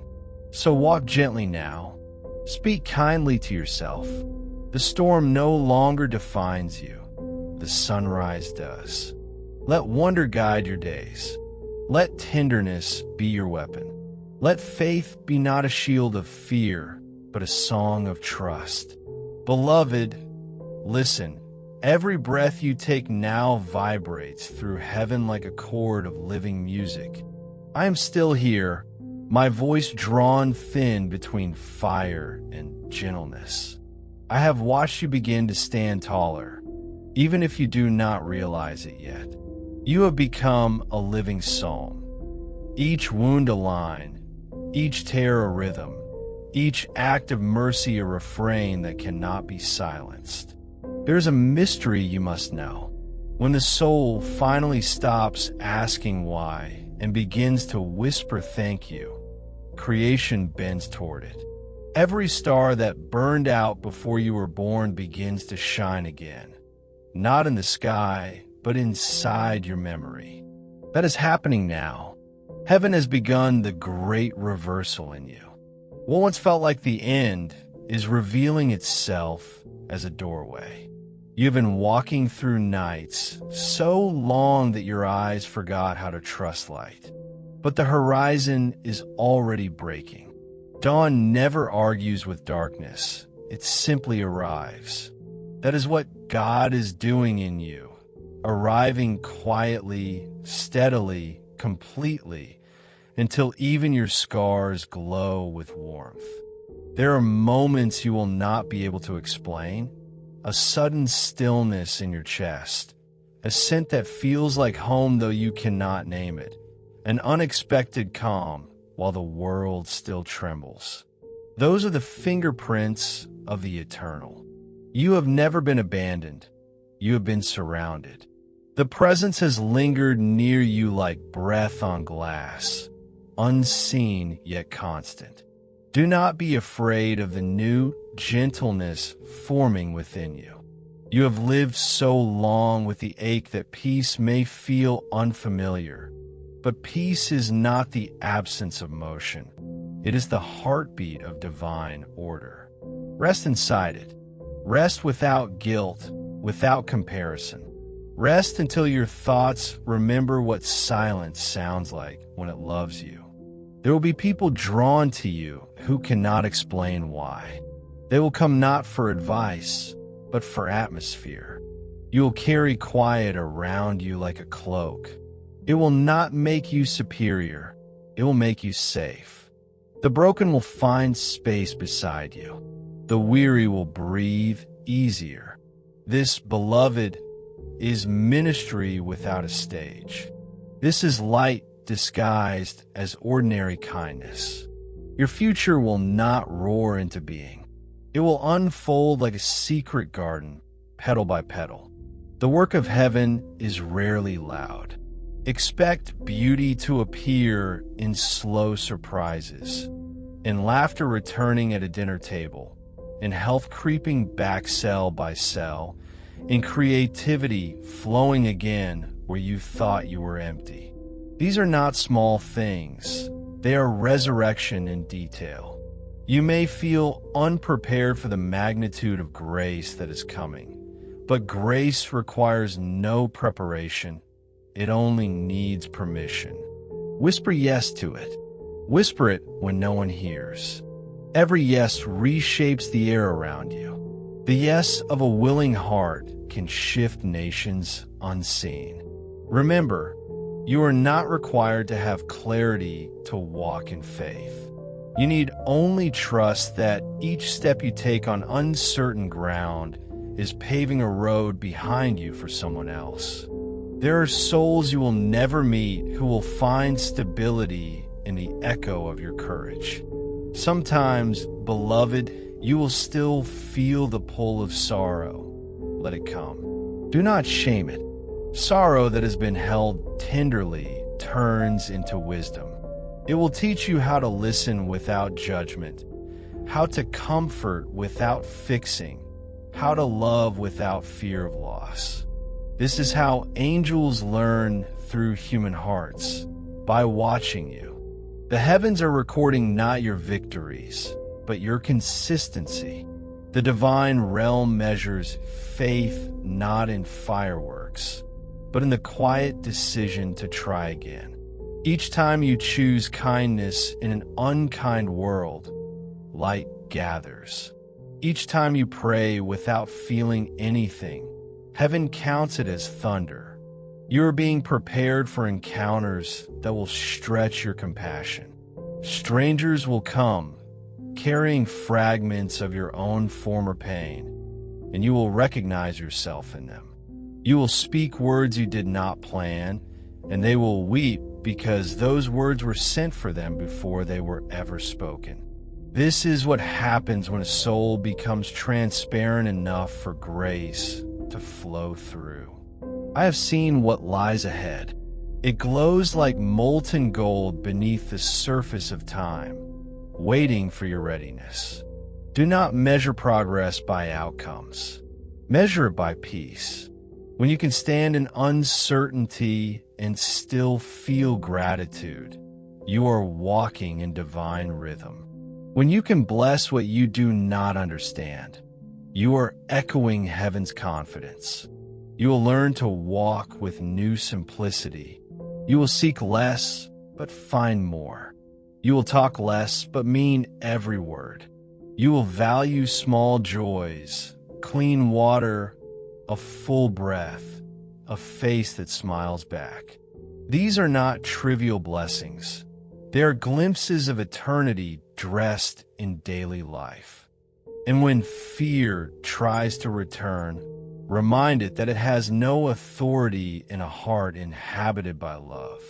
So walk gently now. Speak kindly to yourself. The storm no longer defines you. The sunrise does. Let wonder guide your days. Let tenderness be your weapon. Let faith be not a shield of fear, but a song of trust. Beloved, listen. Every breath you take now vibrates through heaven like a chord of living music. I am still here, my voice drawn thin between fire and gentleness. I have watched you begin to stand taller, even if you do not realize it yet. You have become a living psalm. Each wound a line, each tear a rhythm, each act of mercy a refrain that cannot be silenced. There's a mystery you must know. When the soul finally stops asking why and begins to whisper thank you, creation bends toward it. Every star that burned out before you were born begins to shine again, not in the sky, but inside your memory. That is happening now. Heaven has begun the great reversal in you. What once felt like the end is revealing itself as a doorway. You've been walking through nights so long that your eyes forgot how to trust light. But the horizon is already breaking. Dawn never argues with darkness. It simply arrives. That is what God is doing in you, arriving quietly, steadily, completely, until even your scars glow with warmth. There are moments you will not be able to explain, a sudden stillness in your chest, a scent that feels like home though you cannot name it, an unexpected calm while the world still trembles. Those are the fingerprints of the eternal. You have never been abandoned. You have been surrounded. The presence has lingered near you like breath on glass, unseen yet constant. Do not be afraid of the new gentleness forming within you. You have lived so long with the ache that peace may feel unfamiliar, but peace is not the absence of motion. It is the heartbeat of divine order. Rest inside it. Rest without guilt, without comparison. Rest until your thoughts remember what silence sounds like when it loves you. There will be people drawn to you who cannot explain why. They will come not for advice, but for atmosphere. You will carry quiet around you like a cloak. It will not make you superior. It will make you safe. The broken will find space beside you. The weary will breathe easier. This, beloved, is ministry without a stage. This is light disguised as ordinary kindness. Your future will not roar into being. It will unfold like a secret garden, petal by petal. The work of heaven is rarely loud. Expect beauty to appear in slow surprises, in laughter returning at a dinner table, in health creeping back cell by cell, in creativity flowing again where you thought you were empty. These are not small things. They are resurrection in detail. You may feel unprepared for the magnitude of grace that is coming, but grace requires no preparation. It only needs permission. Whisper yes to it. Whisper it when no one hears. Every yes reshapes the air around you. The yes of a willing heart can shift nations unseen. Remember, you are not required to have clarity to walk in faith. You need only trust that each step you take on uncertain ground is paving a road behind you for someone else. There are souls you will never meet who will find stability in the echo of your courage. Sometimes, beloved, you will still feel the pull of sorrow. Let it come. Do not shame it. Sorrow that has been held tenderly turns into wisdom. It will teach you how to listen without judgment, how to comfort without fixing, how to love without fear of loss. This is how angels learn through human hearts, by watching you. The heavens are recording not your victories, but your consistency. The divine realm measures faith not in fireworks, but in the quiet decision to try again. Each time you choose kindness in an unkind world, light gathers. Each time you pray without feeling anything, heaven counts it as thunder. You are being prepared for encounters that will stretch your compassion. Strangers will come, carrying fragments of your own former pain, and you will recognize yourself in them. You will speak words you did not plan, and they will weep because those words were sent for them before they were ever spoken. This is what happens when a soul becomes transparent enough for grace to flow through. I have seen what lies ahead. It glows like molten gold beneath the surface of time, waiting for your readiness. Do not measure progress by outcomes. Measure it by peace. When you can stand in uncertainty and still feel gratitude, you are walking in divine rhythm. When you can bless what you do not understand, you are echoing heaven's confidence. You will learn to walk with new simplicity. You will seek less, but find more. You will talk less, but mean every word. You will value small joys, clean water, a full breath, a face that smiles back. These are not trivial blessings. They are glimpses of eternity dressed in daily life. And when fear tries to return, remind it that it has no authority in a heart inhabited by love.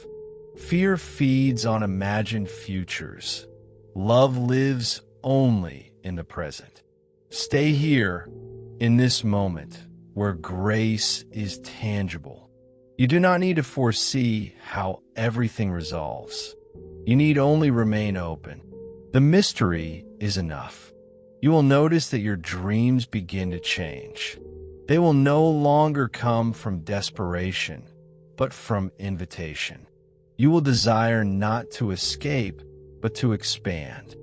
Fear feeds on imagined futures. Love lives only in the present. Stay here in this moment where grace is tangible. You do not need to foresee how everything resolves. You need only remain open. The mystery is enough. You will notice that your dreams begin to change. They will no longer come from desperation, but from invitation. You will desire not to escape, but to expand.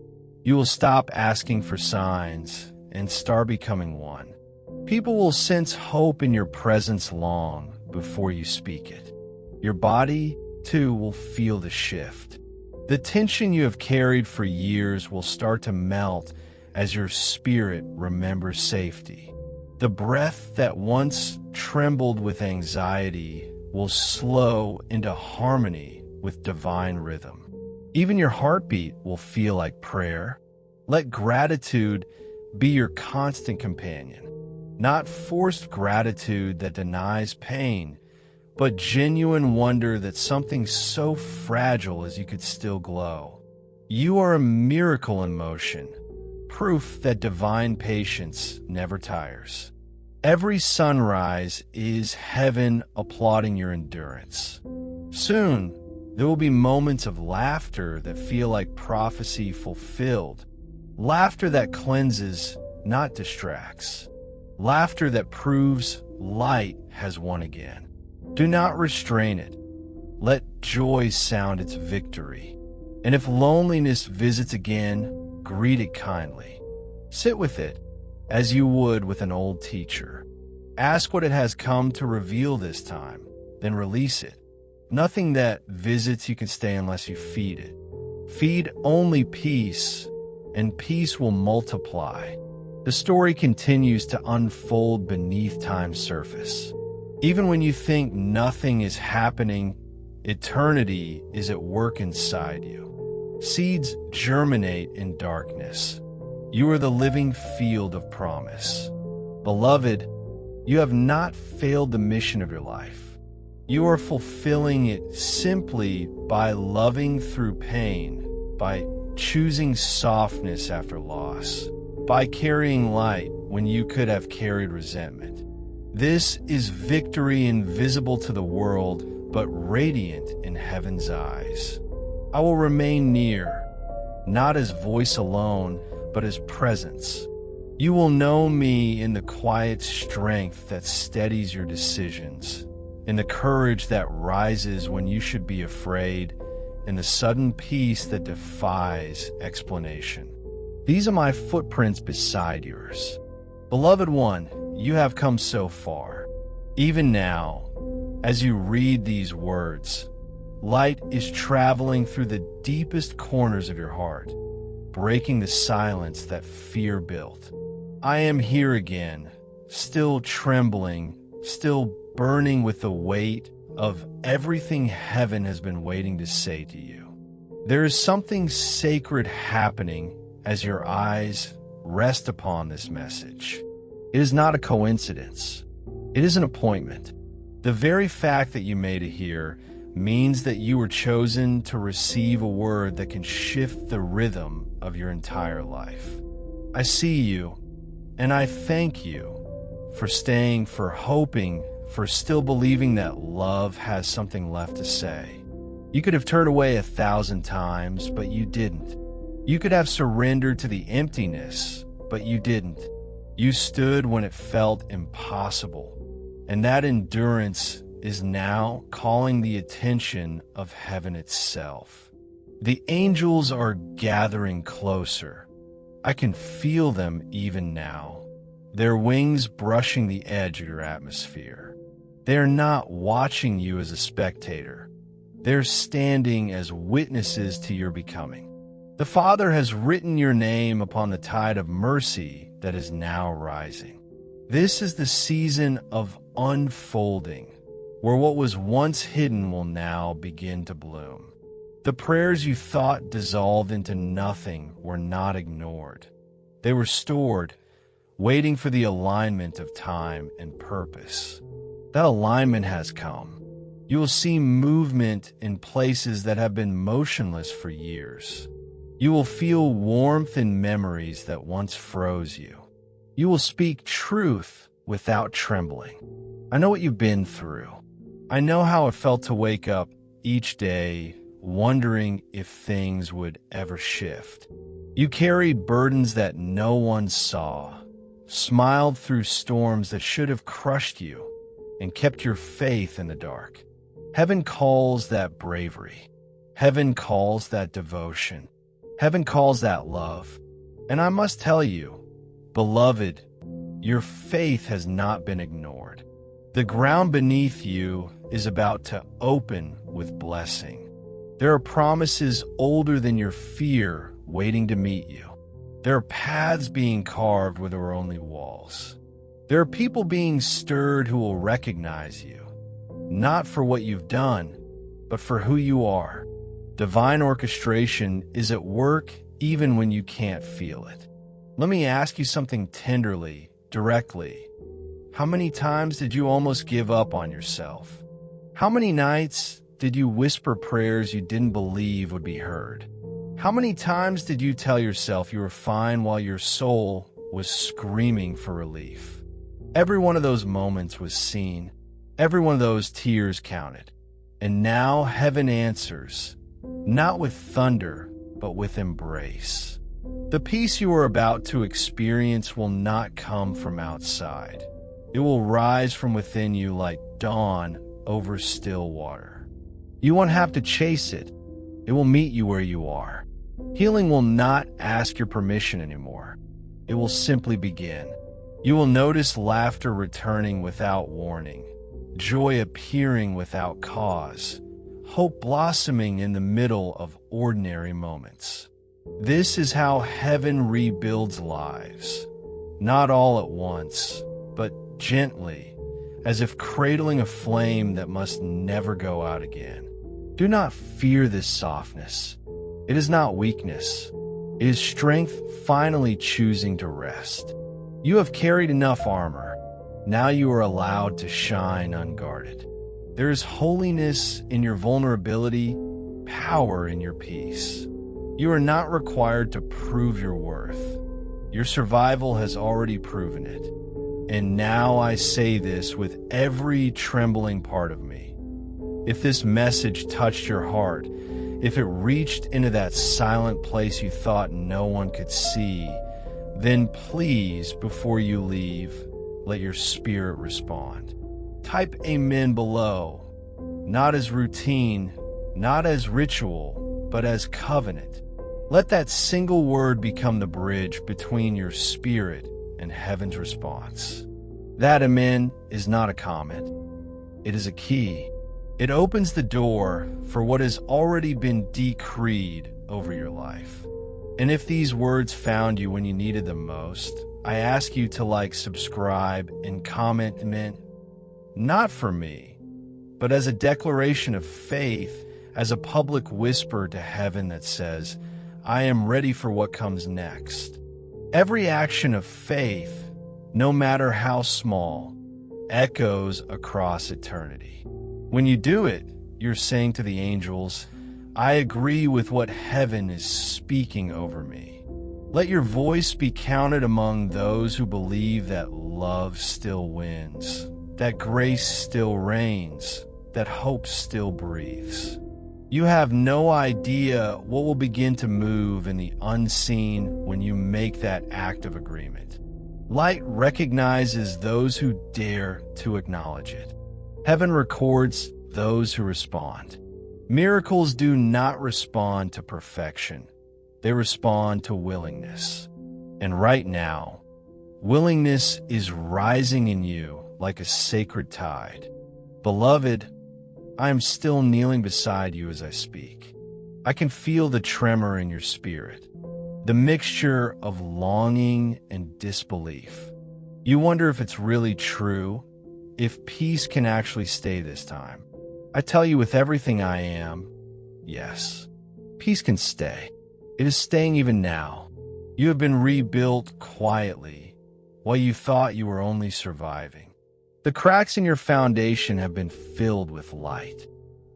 You will stop asking for signs and start becoming one. People will sense hope in your presence long before you speak it. Your body, too, will feel the shift. The tension you have carried for years will start to melt as your spirit remembers safety. The breath that once trembled with anxiety will slow into harmony with divine rhythm. Even your heartbeat will feel like prayer. Let gratitude be your constant companion. Not forced gratitude that denies pain, but genuine wonder that something so fragile as you could still glow. You are a miracle in motion, proof that divine patience never tires. Every sunrise is heaven applauding your endurance. Soon, there will be moments of laughter that feel like prophecy fulfilled. Laughter that cleanses, not distracts. Laughter that proves light has won again. Do not restrain it. Let joy sound its victory. And if loneliness visits again, greet it kindly. Sit with it as you would with an old teacher. Ask what it has come to reveal this time, then release it. Nothing that visits you can stay unless you feed it. Feed only peace, and peace will multiply. The story continues to unfold beneath time's surface. Even when you think nothing is happening, eternity is at work inside you. Seeds germinate in darkness. You are the living field of promise. Beloved, you have not failed the mission of your life. You are fulfilling it simply by loving through pain, by choosing softness after loss, by carrying light when you could have carried resentment. This is victory invisible to the world, but radiant in heaven's eyes. I will remain near, not as voice alone, but as presence. You will know me in the quiet strength that steadies your decisions, in the courage that rises when you should be afraid, in the sudden peace that defies explanation. These are my footprints beside yours. Beloved one, you have come so far. Even now, as you read these words, light is traveling through the deepest corners of your heart, breaking the silence that fear built. I am here again, still trembling, still burning with the weight of everything heaven has been waiting to say to you. There is something sacred happening as your eyes rest upon this message. It is not a coincidence. It is an appointment. The very fact that you made it here means that you were chosen to receive a word that can shift the rhythm of your entire life. I see you, and I thank you for staying, for hoping, for still believing that love has something left to say. You could have turned away 1,000 times, but you didn't. You could have surrendered to the emptiness, but you didn't. You stood when it felt impossible, and that endurance is now calling the attention of heaven itself. The angels are gathering closer. I can feel them even now, their wings brushing the edge of your atmosphere. They are not watching you as a spectator. They're standing as witnesses to your becoming. The Father has written your name upon the tide of mercy that is now rising. This is the season of unfolding, where what was once hidden will now begin to bloom. The prayers you thought dissolved into nothing were not ignored. They were stored, waiting for the alignment of time and purpose. That alignment has come. You will see movement in places that have been motionless for years. You will feel warmth in memories that once froze you. You will speak truth without trembling. I know what you've been through. I know how it felt to wake up each day wondering if things would ever shift. You carried burdens that no one saw, smiled through storms that should have crushed you, and kept your faith in the dark. Heaven calls that bravery. Heaven calls that devotion. Heaven calls that love. And I must tell you, beloved, your faith has not been ignored. The ground beneath you is about to open with blessing. There are promises older than your fear waiting to meet you. There are paths being carved where there were only walls. There are people being stirred who will recognize you, not for what you've done, but for who you are. Divine orchestration is at work even when you can't feel it. Let me ask you something tenderly, directly. How many times did you almost give up on yourself? How many nights did you whisper prayers you didn't believe would be heard? How many times did you tell yourself you were fine while your soul was screaming for relief? Every one of those moments was seen. Every one of those tears counted. And now heaven answers, not with thunder, but with embrace. The peace you are about to experience will not come from outside. It will rise from within you like dawn over still water. You won't have to chase it. It will meet you where you are. Healing will not ask your permission anymore. It will simply begin. You will notice laughter returning without warning, joy appearing without cause, hope blossoming in the middle of ordinary moments. This is how heaven rebuilds lives, not all at once, but gently, as if cradling a flame that must never go out again. Do not fear this softness. It is not weakness. It is strength finally choosing to rest. You have carried enough armor. Now you are allowed to shine unguarded. There is holiness in your vulnerability, power in your peace. You are not required to prove your worth. Your survival has already proven it. And now I say this with every trembling part of me. If this message touched your heart, if it reached into that silent place you thought no one could see, then please, before you leave, let your spirit respond. Type amen below, not as routine, not as ritual, but as covenant. Let that single word become the bridge between your spirit and heaven's response. That amen is not a comment. It is a key. It opens the door for what has already been decreed over your life. And if these words found you when you needed them most, I ask you to subscribe, and comment amen, not for me, but as a declaration of faith, as a public whisper to heaven that says, I am ready for what comes next. Every action of faith, no matter how small, echoes across eternity. When you do it, you're saying to the angels, I agree with what heaven is speaking over me. Let your voice be counted among those who believe that love still wins, that grace still reigns, that hope still breathes. You have no idea what will begin to move in the unseen when you make that act of agreement. Light recognizes those who dare to acknowledge it. Heaven records those who respond. Miracles do not respond to perfection. They respond to willingness. And right now, willingness is rising in you like a sacred tide. Beloved, I am still kneeling beside you as I speak. I can feel the tremor in your spirit, the mixture of longing and disbelief. You wonder if it's really true, if peace can actually stay this time. I tell you with everything I am, yes, peace can stay. It is staying even now. You have been rebuilt quietly while you thought you were only surviving. The cracks in your foundation have been filled with light.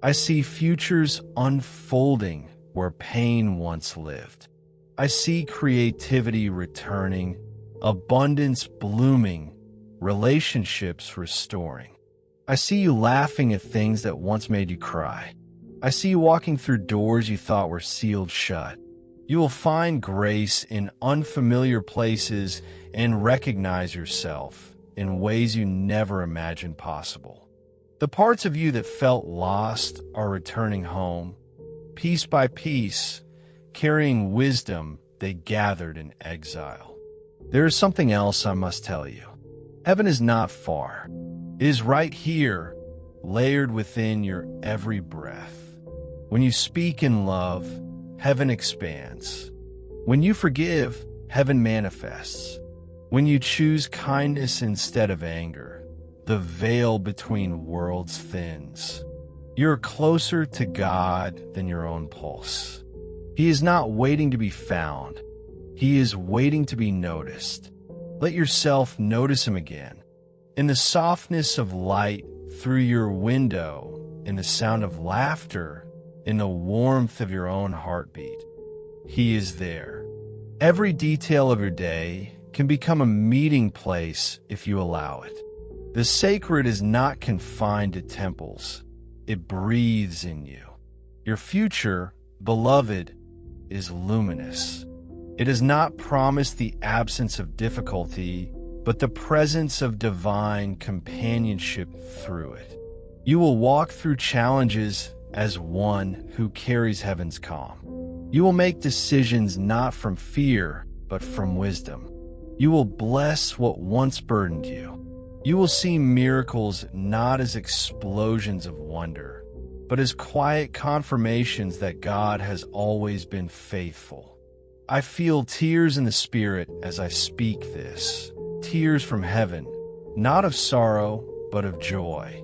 I see futures unfolding where pain once lived. I see creativity returning, abundance blooming, relationships restoring. I see you laughing at things that once made you cry. I see you walking through doors you thought were sealed shut. You will find grace in unfamiliar places and recognize yourself in ways you never imagined possible. The parts of you that felt lost are returning home, piece by piece, carrying wisdom they gathered in exile. There is something else I must tell you. Heaven is not far. It is right here, layered within your every breath. When you speak in love, heaven expands. When you forgive, heaven manifests. When you choose kindness instead of anger, the veil between worlds thins. You're closer to God than your own pulse. He is not waiting to be found. He is waiting to be noticed. Let yourself notice him again. In the softness of light through your window, in the sound of laughter, in the warmth of your own heartbeat. He is there. Every detail of your day can become a meeting place if you allow it. The sacred is not confined to temples. It breathes in you. Your future, beloved, is luminous. It does not promise the absence of difficulty, but the presence of divine companionship through it. You will walk through challenges as one who carries heaven's calm. You will make decisions not from fear, but from wisdom. You will bless what once burdened you. You will see miracles not as explosions of wonder, but as quiet confirmations that God has always been faithful. I feel tears in the spirit as I speak this, tears from heaven, not of sorrow, but of joy.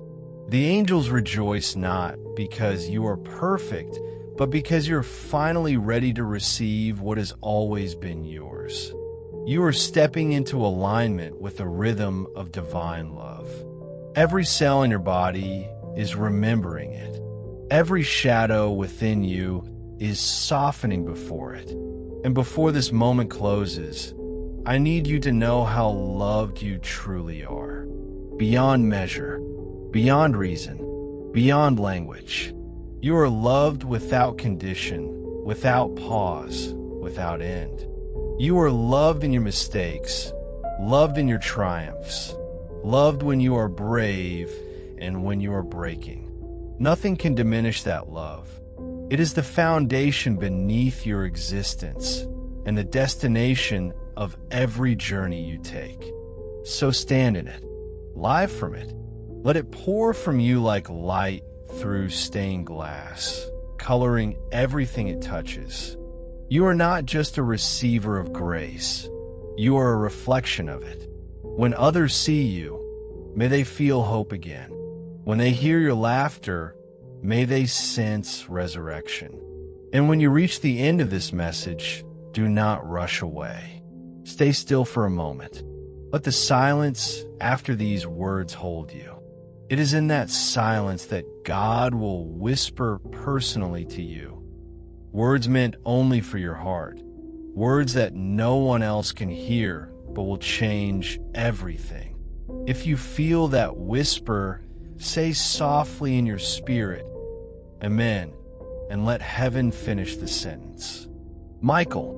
The angels rejoice not because you are perfect, but because you're finally ready to receive what has always been yours. You are stepping into alignment with the rhythm of divine love. Every cell in your body is remembering it. Every shadow within you is softening before it. And before this moment closes, I need you to know how loved you truly are. Beyond measure, beyond reason, beyond language. You are loved without condition, without pause, without end. You are loved in your mistakes, loved in your triumphs, loved when you are brave and when you are breaking. Nothing can diminish that love. It is the foundation beneath your existence and the destination of every journey you take. So stand in it, live from it. Let it pour from you like light through stained glass, coloring everything it touches. You are not just a receiver of grace. You are a reflection of it. When others see you, may they feel hope again. When they hear your laughter, may they sense resurrection. And when you reach the end of this message, do not rush away. Stay still for a moment. Let the silence after these words hold you. It is in that silence that God will whisper personally to you. Words meant only for your heart. Words that no one else can hear, but will change everything. If you feel that whisper, say softly in your spirit, Amen, and let heaven finish the sentence. Michael,